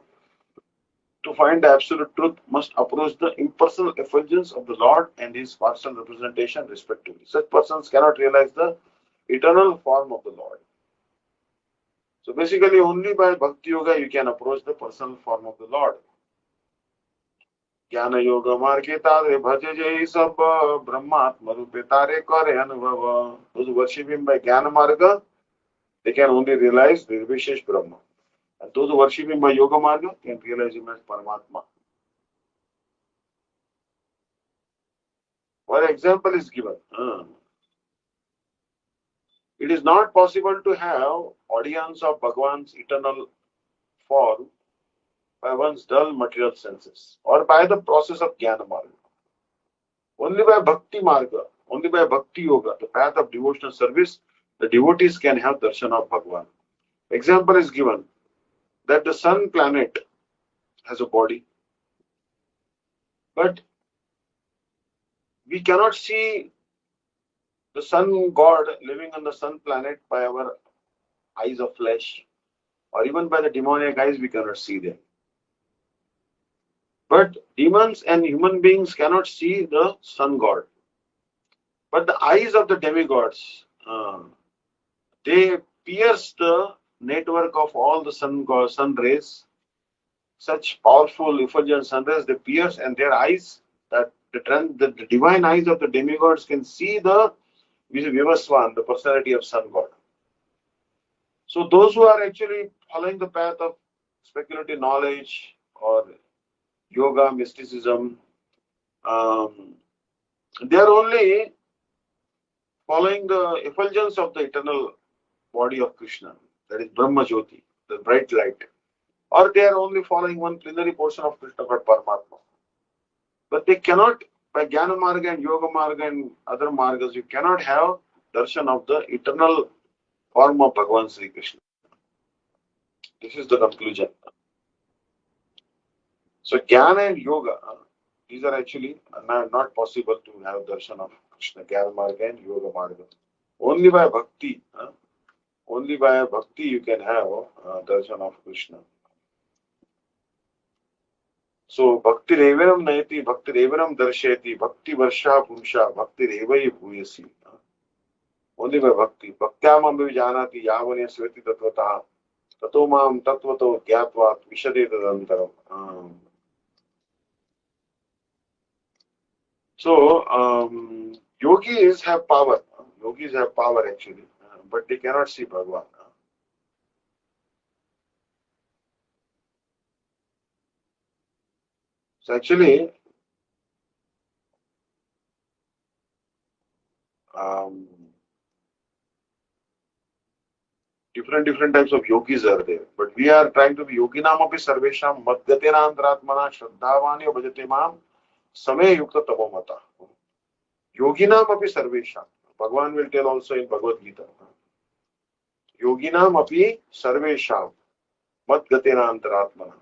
to find the absolute truth, must approach the impersonal effulgence of the Lord and his personal representation respectively. Such persons cannot realize the eternal form of the Lord. So basically, only by Bhakti Yoga you can approach the personal form of the Lord. Jnana Yoga Marge Tare Bhaje Jai Sabha Brahmatma Rupe Tare Kare Anubhava. Those who worship him by Jnana Marga, they can only realize Nirvishesh Brahma. And those who worship him by Yoga Marga can realize him as Paramatma. For example is given. It is not possible to have audience of Bhagavan's eternal form by one's dull material senses or by the process of Jnana Marga. Only by Bhakti Marga, only by Bhakti Yoga, the path of devotional service, the devotees can have darshan of Bhagavan. Example is given that the sun planet has a body, but we cannot see the sun god living on the sun planet by our eyes of flesh, or even by the demoniac eyes, we cannot see them. But demons and human beings cannot see the sun god. But the eyes of the demigods, they pierce the network of all the sun rays. Such powerful effulgent sun rays, they pierce, and their eyes, that the divine eyes of the demigods can see the Vivaswan, the personality of sun god. So those who are actually following the path of speculative knowledge or yoga, mysticism, they are only following the effulgence of the eternal body of Krishna, that is Brahma Jyoti, the bright light. Or they are only following one plenary portion of Krishna called Paramatma. But they cannot, by Jnana Marga and Yoga Marga and other Margas, you cannot have darshan of the eternal form of Bhagavan Sri Krishna. This is the conclusion. So Jnana and Yoga, these are actually not possible to have darshan of Krishna, Jnana Marga and Yoga Marga. Only by bhakti, you can have darshan of Krishna. So Bhakti Revanam Naiti, Bhakti Revanam Darsheti, Bhakti Varsha Purusha, Bhakti Revai Bhuyasi. Only by bhakti. Bhaktyamam Vijanati Yavanya Sveti Tatvata, Tatomam Tatvato Gyatvat Vishade Tadantaram. So, yogis have power. Yogis have power actually, but they cannot see Bhagavan. So actually, different types of yogis are there. But we are trying to be yoginam api sarvesham madgatena antratmana shraddhavanya bhajate mam samay yukta tamamata. Yoginam api sarvesham. Bhagavan will tell also in Bhagavad Gita. Yoginam api sarvesham madgatena antratmana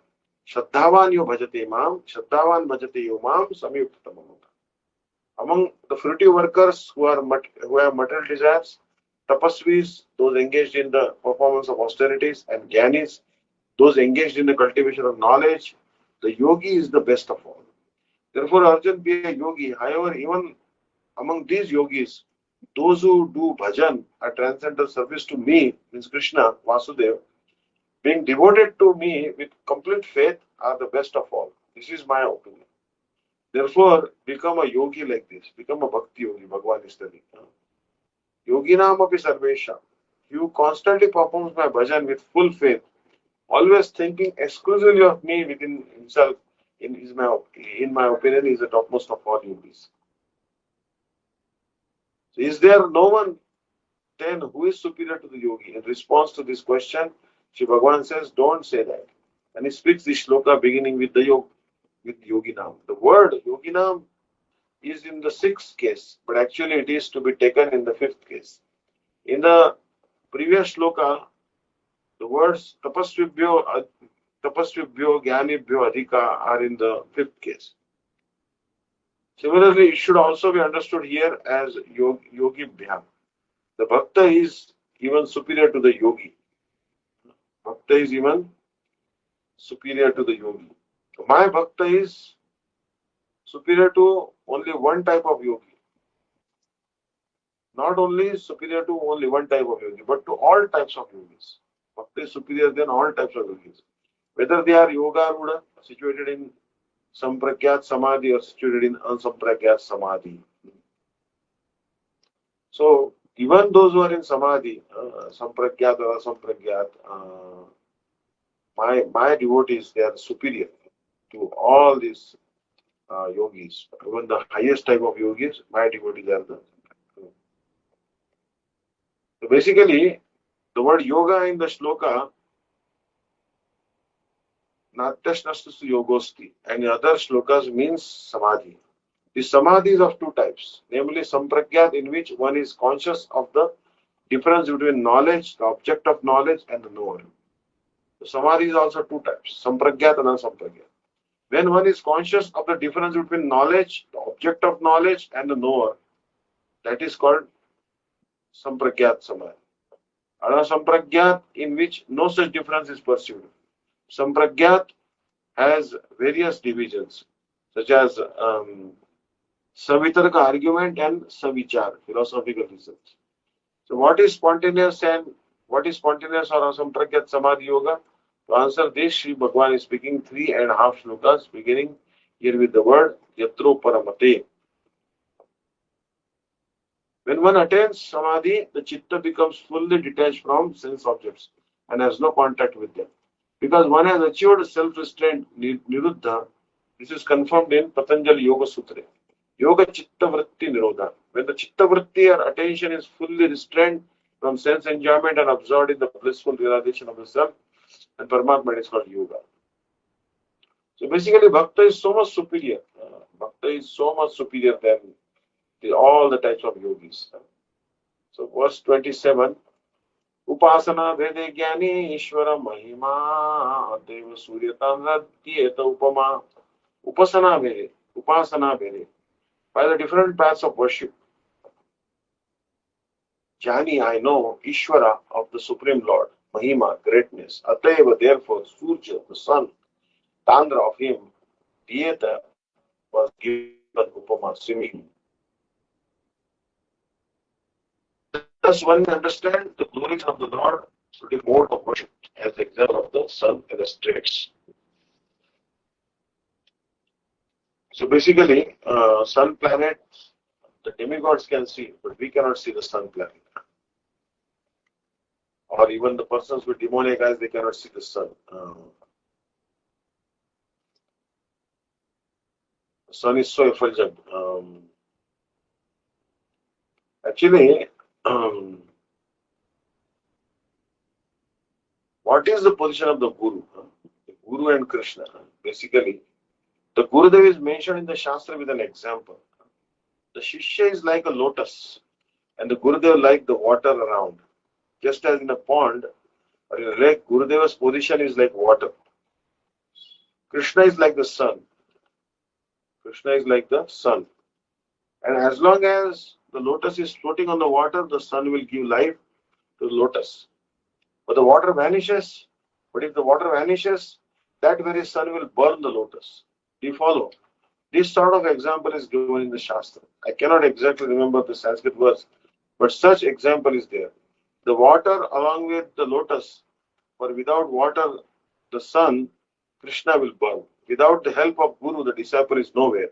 shraddhavanyo bhajate mam shraddhavan bhajate yo mam samay yukta tamamata. Among the fruitive workers who have material desires, tapasvis, those engaged in the performance of austerities, and jnanis, those engaged in the cultivation of knowledge, the yogi is the best of all. Therefore, Arjun, be a yogi. However, even among these yogis, those who do bhajan, a transcendental service to me, means Krishna, Vasudev, being devoted to me with complete faith, are the best of all. This is my opinion. Therefore, become a yogi like this. Become a bhakti yogi. Bhagavan is telling. Yoginam api sarvesha. You constantly performs my bhajan with full faith, always thinking exclusively of me within himself. In my opinion, is the topmost of all yogis. So is there no one then who is superior to the yogi? In response to this question, Shri Bhagavan says, don't say that. And he speaks the shloka beginning with yoginam. The word yoginam is in the 6th case, but actually it is to be taken in the 5th case. In the previous shloka, the words tapasvibhyo, jnanibhyo, adhika are in the 5th case. Similarly, it should also be understood here as yogi bhyam. The bhakta is even superior to the yogi. Bhakta is even superior to the yogi. So my bhakta is superior to only one type of yogi. Not only superior to only one type of yogi, but to all types of yogis. Bhakta is superior than all types of yogis. Whether they are yoga ruda, situated in sampragyat samadhi, or situated in ansampragyat samadhi. So even those who are in samadhi, sampragyat or asampragyat, my devotees, they are superior to all these yogis. Even the highest type of yogis, my devotees are the. So basically, the word yoga in the shloka, natyashnastu yogosti, and in other shlokas means samadhi. The samadhi is of two types, namely sampragyat, in which one is conscious of the difference between knowledge, the object of knowledge, and the knower. The samadhi is also two types, sampragyat and asampragyat. When one is conscious of the difference between knowledge, the object of knowledge, and the knower, that is called Sampragyat Samadhi. Sampragyat, in which no such difference is perceived. Sampragyat has various divisions, such as Savitarka argument and Savichar, philosophical research. So, what is spontaneous and what is spontaneous or Sampragyat Samadhi Yoga? To answer this, Sri Bhagwan is speaking 3.5 shlokas, beginning here with the word Yatro Paramate. When one attains Samadhi, the Chitta becomes fully detached from sense objects and has no contact with them. Because one has achieved self-restraint, Niruddha, this is confirmed in Patanjali Yoga Sutra. Yoga Chitta Vritti Nirodha. When the Chitta Vritti or attention is fully restrained from sense enjoyment and absorbed in the blissful realization of the self, and Paramatma, it is called Yoga. So basically, Bhakta is so much superior. Bhakta is so much superior than all the types of yogis. So verse 27, Upasana Vede Jnani Ishvara Mahima Deva Suryatandra Dhyeta Upama Upasana Vede. By the different paths of worship. Jnani, I know, Ishvara of the Supreme Lord, Mahima, greatness, Ateva, therefore, Surya, the sun, Tandra of him, Dhyeta was given Upama, swimming. Thus one understands the glories of the Lord through the mode of worship, as the example of the sun illustrates. So basically, sun planet, the demigods can see, but we cannot see the sun planet. Or even the persons with demonic eyes, they cannot see the sun. The sun is so effulgent. Actually, what is the position of the Guru? The Guru and Krishna. Basically, the Gurudev is mentioned in the Shastra with an example. The Shishya is like a lotus, and the Gurudev like the water around. Just as in a pond or in a lake, Gurudeva's position is like water. Krishna is like the sun. Krishna is like the sun. And as long as the lotus is floating on the water, the sun will give life to the lotus. But the water vanishes. But if the water vanishes, that very sun will burn the lotus. Do you follow? This sort of example is given in the Shastra. I cannot exactly remember the Sanskrit verse, but such example is there. The water along with the lotus, for without water, the sun, Krishna will burn. Without the help of Guru, the disciple is nowhere.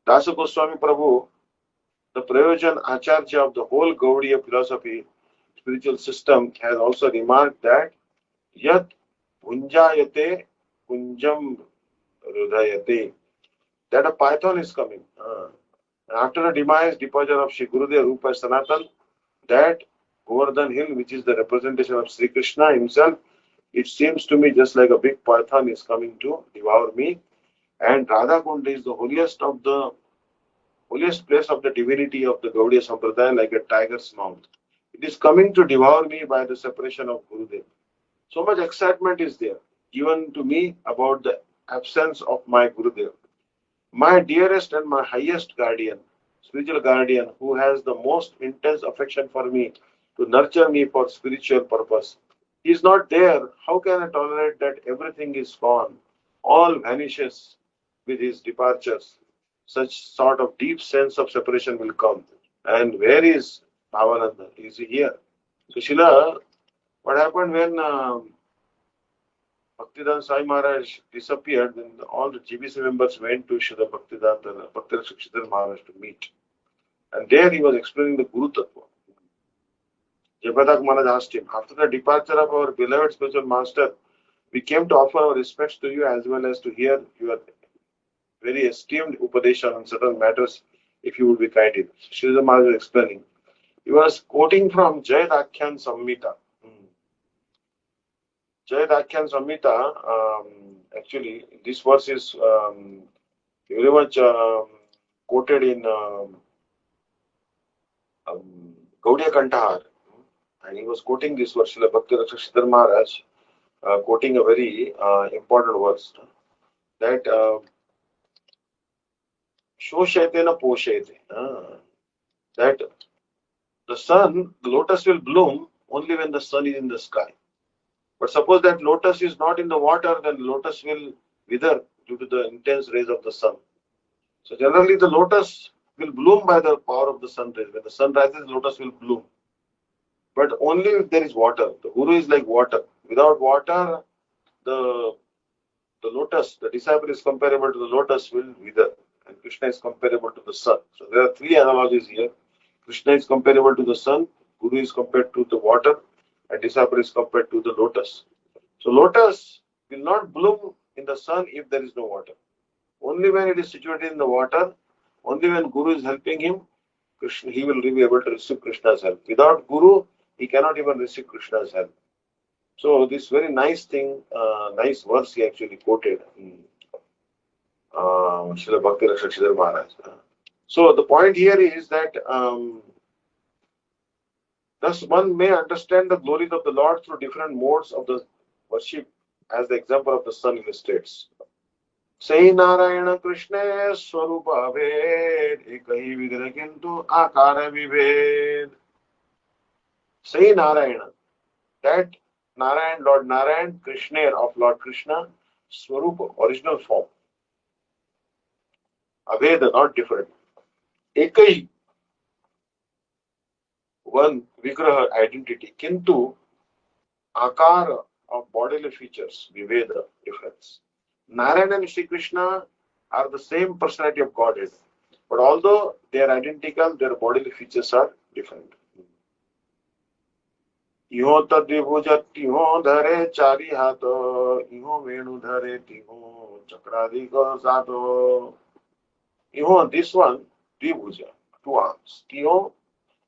Dasa Goswami Prabhu, the Prayojan Acharya of the whole Gaudiya philosophy, spiritual system, has also remarked that Yat Punjayate Punjam Rudayate, that a python is coming. After the departure of Shri Gurudev Rupa Sanatan, that Govardhan Hill, which is the representation of Sri Krishna himself, it seems to me just like a big python is coming to devour me. And Radha Kunda is the holiest place of the divinity of the Gaudiya Sampradaya, like a tiger's mouth. It is coming to devour me by the separation of Gurudev. So much excitement is there given to me about the absence of my Gurudev. My dearest and my highest guardian, spiritual guardian, who has the most intense affection for me, to nurture me for spiritual purpose. He is not there. How can I tolerate that everything is gone? All vanishes with his departures. Such sort of deep sense of separation will come. And where is Bhavananda? Is he here? So Shila, what happened when Bhakti-Vidanta Sai Maharaj disappeared? Then all the GBC members went to Srila Bhakti-Vidanta Maharaj to meet. And there he was explaining the Guru Tattva. Jabadak Maharaj asked him, after the departure of our beloved spiritual master, we came to offer our respects to you as well as to hear your very esteemed Upadesha on certain matters, if you would be kind enough. Srila Maharaj was explaining. He was quoting from Jayadakyan Samhita. Jayadakyan Samhita, actually, this verse is very much quoted in Gaudiya Kantahar. And he was quoting this verse, Srila Bhakti-Vidanta Maharaj, quoting a very important verse. that shoshayate na poshayate. That the sun, the lotus will bloom only when the sun is in the sky. But suppose that lotus is not in the water, then lotus will wither due to the intense rays of the sun. So generally the lotus will bloom by the power of the sun rays. When the sun rises, lotus will bloom. But only if there is water. The guru is like water. Without water, the lotus, the disciple is comparable to the lotus, will wither. And Krishna is comparable to the sun. So there are three analogies here. Krishna is comparable to the sun, Guru is compared to the water, and disciple is compared to the lotus. So lotus will not bloom in the sun if there is no water. Only when it is situated in the water, only when Guru is helping him, Krishna, he will be able to receive Krishna's help. Without Guru, he cannot even receive Krishna's help. So this very nice thing, nice verse he actually quoted in Srila Bhakti-Vidanta Maharaj. So the point here is that thus one may understand the glories of the Lord through different modes of the worship, as the example of the sun illustrates. Say Narayana Krishna Swarupa Ved Ekahi Vidra Kintu Akara Vived. Say Narayana, that Narayan, Lord Narayan, Krishna of Lord Krishna, Swarupa, original form. Aveda, not different. Ekahi, one Vigraha, identity. Kintu, Akara, of bodily features, Viveda, difference. Narayana and Sri Krishna are the same personality of Godhead, but although they are identical, their bodily features are different. Iho tadvibhuja tiho dhare chari hato, iho venu dhare tiho chakradika sato. Iho, this one, dvibhuja, two arms. Tiho,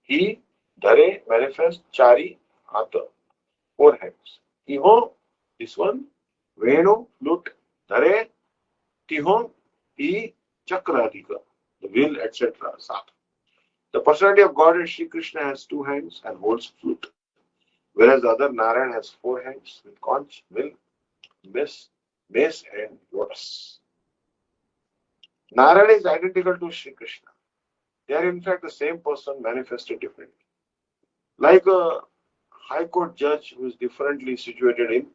he, dhare, manifest, chari, hata, four hands. Iho, this one, venu, flute, dhare, tiho, he, chakradika, the wheel, etc. Sat. The personality of God in Sri Krishna has two hands and holds flute, whereas the other Narayan has four hands with conch, will, mace, and lotus. Narayan is identical to Sri Krishna. They are in fact the same person manifested differently. Like a high court judge who is differently situated in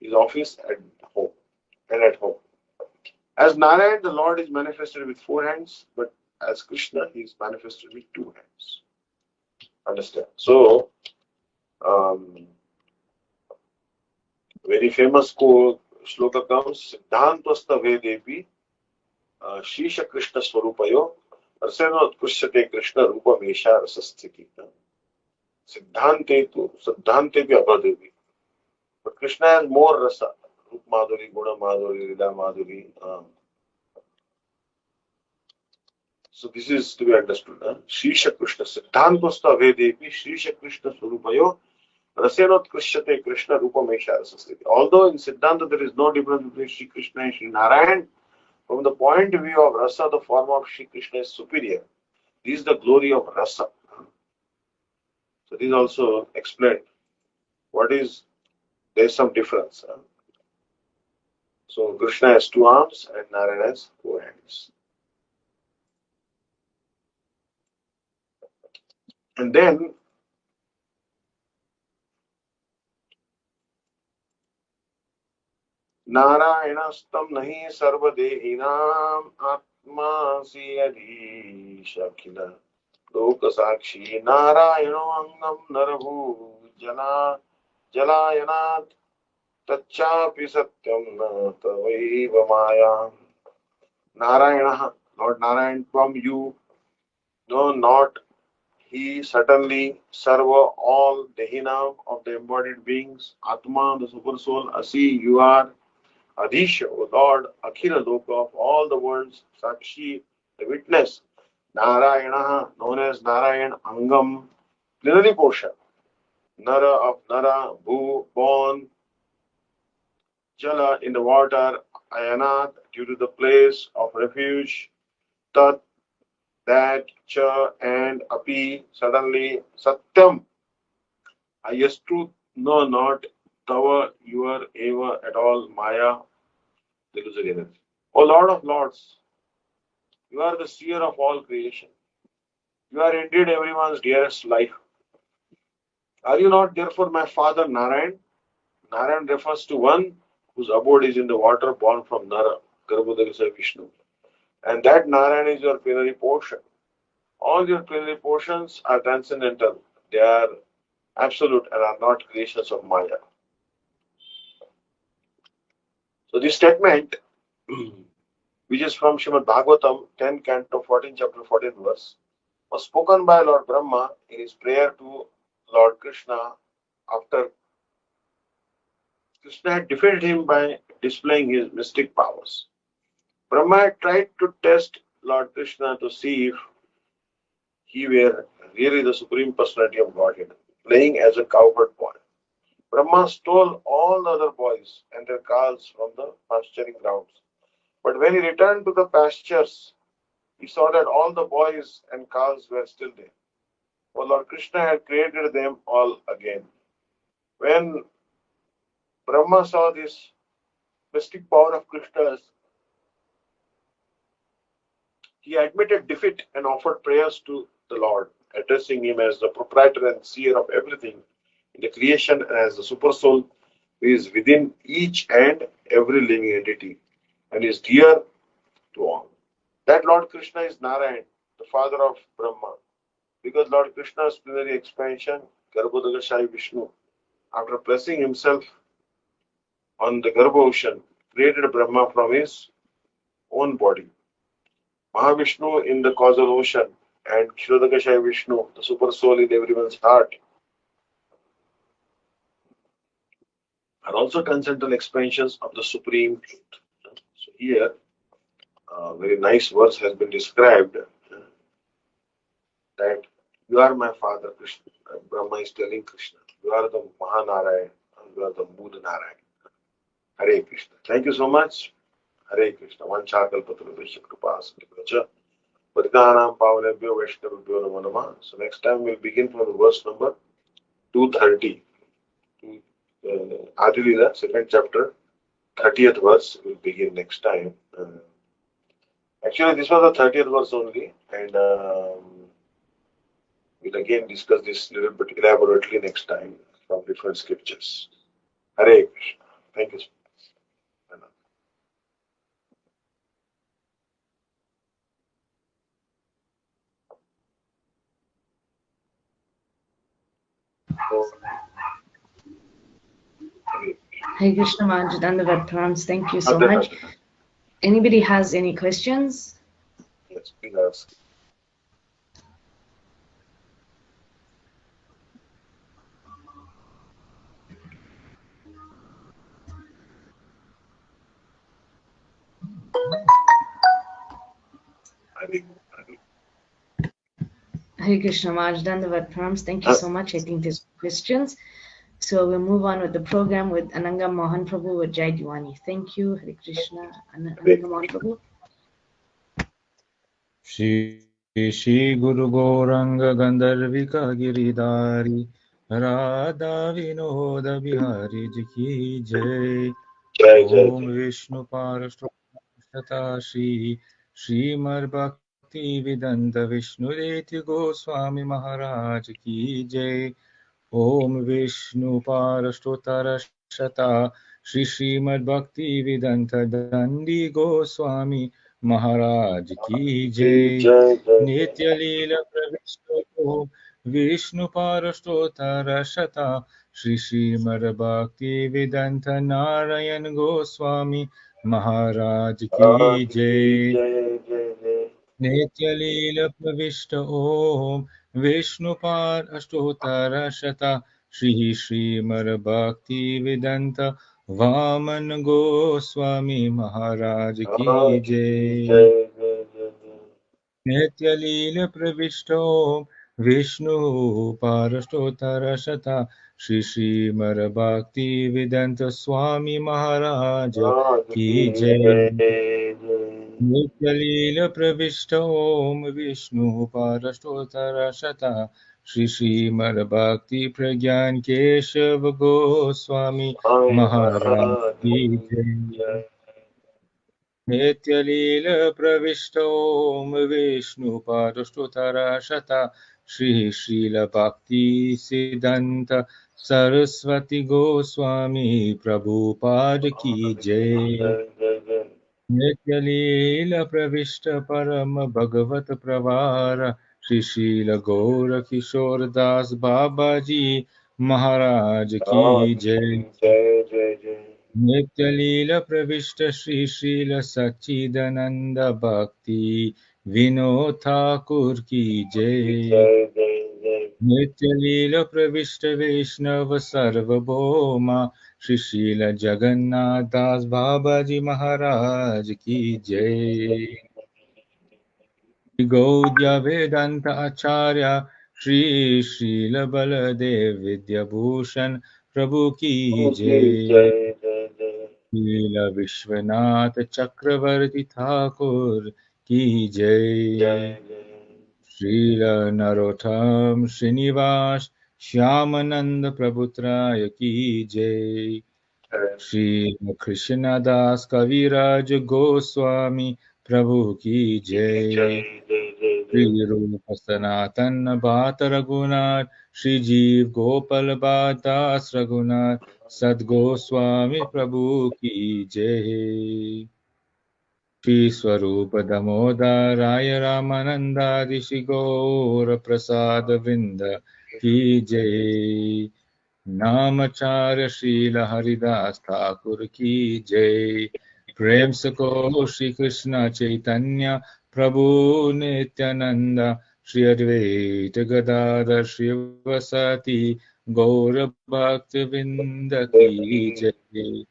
his office at home and at home. As Narayan, the Lord is manifested with four hands, but as Krishna, he is manifested with two hands. Understand? So, very famous shloka comes, Siddhantasta Vedepi, Shisha Krishna Swarupayo, Rasena Krishyate Krishna Rupa Mesha Rasasthiti. Siddhante bhi Abhadevi. But Krishna has more rasa, Rup Madhuri, Guna Madhuri, Lila Madhuri. So this is to be understood. Shisha Krishna, Siddhantasta Vedepi, Shisha Krishna Swarupayo, Rasenot Krishyate Krishna Rupa Mesha Rasasthiti. Although in Siddhanta there is no difference between Sri Krishna and Sri Narayan, from the point of view of rasa, the form of Sri Krishna is superior. This is the glory of rasa. So this is also explained. There is some difference. So Krishna has two arms and Narayana has four hands. And then Narayanastam nahi sarvadehinam atma siyadi shakila lokasakshi Narayano angam narabhu jalayanat tachapi satyam na tavaiva maya. Narayana, Lord Narayan, from you, no, not he, certainly, Sarva, all, Dehinam, of the embodied beings, Atma, the super soul, Asi, you are, Adhisha, O Lord, Akhila Loka, of all the worlds, Sakshi, the witness, Narayana, known as Narayan, Angam, plenary portion, Nara of Nara, Bhu, born, Jala, in the water, Ayanat, due to the place of refuge, Tat, that, Cha, and Api, suddenly, Satyam, highest truth, no, not Tava, your, Eva, at all, Maya, illusory energy. O Lord of Lords, you are the seer of all creation. You are indeed everyone's dearest life. Are you not therefore my father Narayan? Narayan refers to one whose abode is in the water born from Nara, Garbhodakasaya Vishnu. And that Narayan is your plenary portion. All your plenary portions are transcendental. They are absolute and are not creations of Maya. So this statement, which is from Srimad Bhagavatam, 10 Canto 14, chapter 14 verse, was spoken by Lord Brahma in his prayer to Lord Krishna after Krishna had defeated him by displaying his mystic powers. Brahma had tried to test Lord Krishna to see if he were really the Supreme Personality of Godhead, playing as a cowherd boy. Brahma stole all the other boys and their cows from the pasturing grounds. But when he returned to the pastures, he saw that all the boys and cows were still there. For Lord Krishna had created them all again. When Brahma saw this mystic power of Krishna's, he admitted defeat and offered prayers to the Lord, addressing him as the proprietor and seer of everything in the creation and as the supersoul who is within each and every living entity and is dear to all. That Lord Krishna is Narayan, the father of Brahma, because Lord Krishna's plenary expansion, Garbhodakasaya Vishnu, after placing himself on the Garbha ocean, created Brahma from his own body. Mahavishnu in the causal ocean and Kshirodakasaya Vishnu, the super soul in everyone's heart, are also transcendental expansions of the supreme truth. So here, a very nice verse has been described that you are my father, Krishna. Brahma is telling Krishna, you are the Mahanarayan, you are the Mood Narayan. Hare Krishna. Thank you so much. Hare Krishna. Vanchakalpatarubhishya kripasamudibhacha. Paridanam pavanebhyo vaishnavibhyo namo namah. So next time we'll begin from the verse number 230. Adi Lila, second chapter, 30th verse will begin next time. Actually, this was the 30th verse only, and we'll again discuss this a little bit elaborately next time from different scriptures. Hare Krishna. Thank you so much. Hare Krishna Maharaj, Dandavat. Thank you so much. Anybody has any questions? Yes, please ask. Hare Krishna Maharaj, Dandavat. Thank you so much. I think there's questions. So we'll move on with the program with Ananga Mohan Prabhu with Jai Diwani. Thank you. Hare Krishna. Ananga Mohan Prabhu. Shri Guru Gauranga Gandharvika Giridhari Radha Vinoda Bihari Ji Jai. Om Vishnu Parashta Shri Srimad Bhakti Vidanta Vishnu Daivata Goswami Maharaj Ki Jai. Om Vishnu Parashta Shri Srimad Bhakti Vedanta Dandi Goswami Maharaj Ki Jai. Nitya Leela Pravishto Vishnu Parashta Shri Srimad Bhakti Vedanta Narayan Goswami Maharaj Ki Jai. Nitya Leela Pravishta Om Vishnupad Ashtottara Shata Shri Srimad Bhakti Vedanta Vaman Goswami Maharaj Ki Jai. Nitya Leela Pravishta Om Vishnu Parashtottara Shata Shri Srimad Bhakti Vedanta Swami Maharaj Ki Jai. Nitya Leela Pravishta Om Vishnu Parashtottara Shata Shri Srimad Bhakti Pragyan Keshav Goswami Maharaj Ki Jai. नित्यलील प्रविष्टो विष्णुपादुष्टुतरशता Shri Srila भक्ति सिद्धांत सरस्वती गोस्वामी प्रभुपाद की जय। नित्यलील प्रविष्ट परम भगवत प्रवार श्री श्रील गौर किशोर दास बाबा जी महाराज की जय। जय जय जय। नित्यलील प्रविष्ट श्री श्रील सच्चिदानंद भक्ति विनोद ठाकुर की जय। जय जय जय। नित्यलील प्रविष्ट वैष्णव सर्वभौमा श्री श्रील जगन्नाथ दास बाबाजी महाराज की जय। गौड़िया वेदांत आचार्य श्री श्रील बलदेव विद्याभूषण प्रभु की जय। जय जय जय। श्रील विश्वनाथ चक्रवर्ती ठाकुर की जय। जय जय। श्रील नरोत्तम श्रीनिवास श्यामानंद प्रभुत्राय की जय। श्री कृष्णदास कविराज गोस्वामी प्रभु की जय। श्री रूप सनातन भात रघुनाथ श्री जीव गोपाल दास रघुनाथ सद्गोस्वामी प्रभु की जय। श्री स्वरूप दामोदराय रामानंदादि श्री गौर प्रसाद वृंद की जय। नामचार्य श्रील हरिदास ठाकुर की जय। प्रेम सको श्री कृष्ण चैतन्य प्रभु नित्यानंद श्री अद्वैत गदाधर शिवसती गौर भक्त वृंद की जय।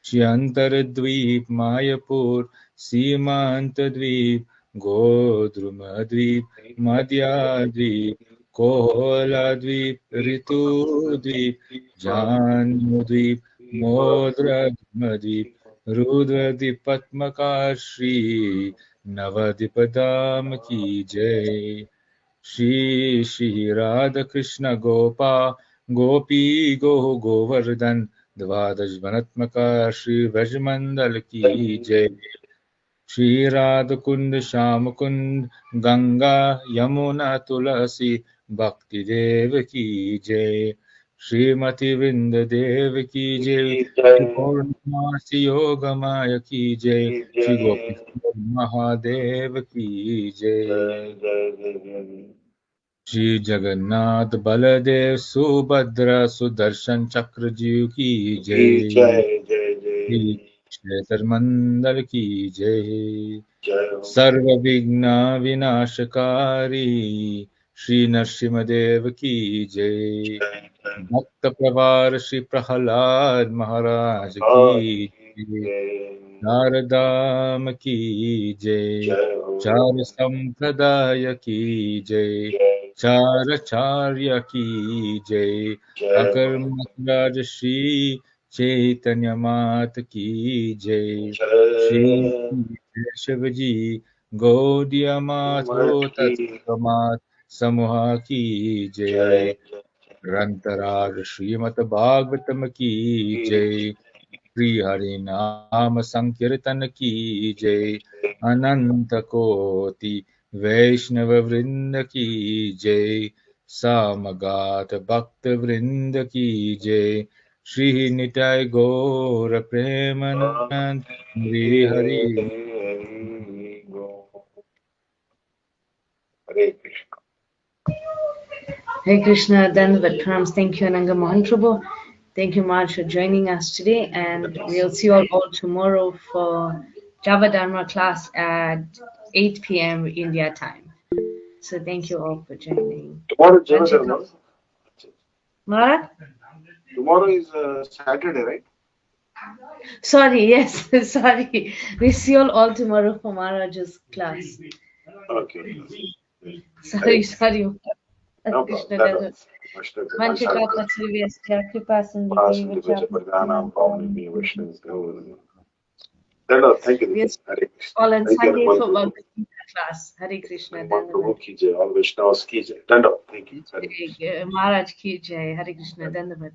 श्री अंतरद्वीप मायपुर सीमांत द्वीप गोद्रुमद्वीप मध्याद्वीप कोहलाद्वीप ऋतुद्वीप जाह्नवीद्वीप मोद्रद्वीप रुद्रद्वीप पद्मकार श्री नवद्वीप धाम की जय। श्री श्री राधा कृष्ण गोपा गोपी गोवर्धन द्वादश वनात्मका श्री व्रजमंडल की जय। श्री राधा कुंड श्याम कुंड गंगा यमुना तुलसी भक्ति देव की जय। श्रीमती वृंद देव की जय। पूर्णमासी योग माया की जय। श्री गोपेश्वर महादेव की जय। श्री जगन्नाथ बलदेव सुभद्रा सुदर्शन चक्र जीव की जय। क्षेत्र मंडल की जय। सर्व विघ्न विनाशकारी श्री नरसिंहदेव की जय। भक्त प्रवार श्री प्रहलाद महाराज की जय। शारदाम की जय। चार संप्रदाय की जय। चाराचार्य की जय। अकर्मराज श्री चैतन्य मात की जय। श्री केशव जी गौड़िया मात होतमात समूह की जय। ग्रंथराज श्रीमद भागवतम की जय। श्री हरि नाम संकीर्तन की जय। अनंत कोटि वैष्णव वृंद की जय। सामगात भक्त वृंद की जय। श्री निताय गौर प्रेमानंद हरि हरि। हरे Krishna. Hare Krishna, Dandavat Pranams. Thank you, Ananga Mohan Prabhu. Thank you, Maharaj, for joining us today. And we'll see you all tomorrow for Java Dharma class at 8 p.m. India time. So thank you all for joining. Tomorrow is Java Dharma. Maharaj? Tomorrow is Saturday, right? Sorry, yes, sorry. We see you all tomorrow for Maharaj's class. Okay. Sorry. No problem. Thank you. Yes, all on Sunday for Bhakti-Vidanta class. Hare Krishna. All Vaishnavas ki jai. Thank you. Maharaj ki jai. Hare Krishna. Dandavat.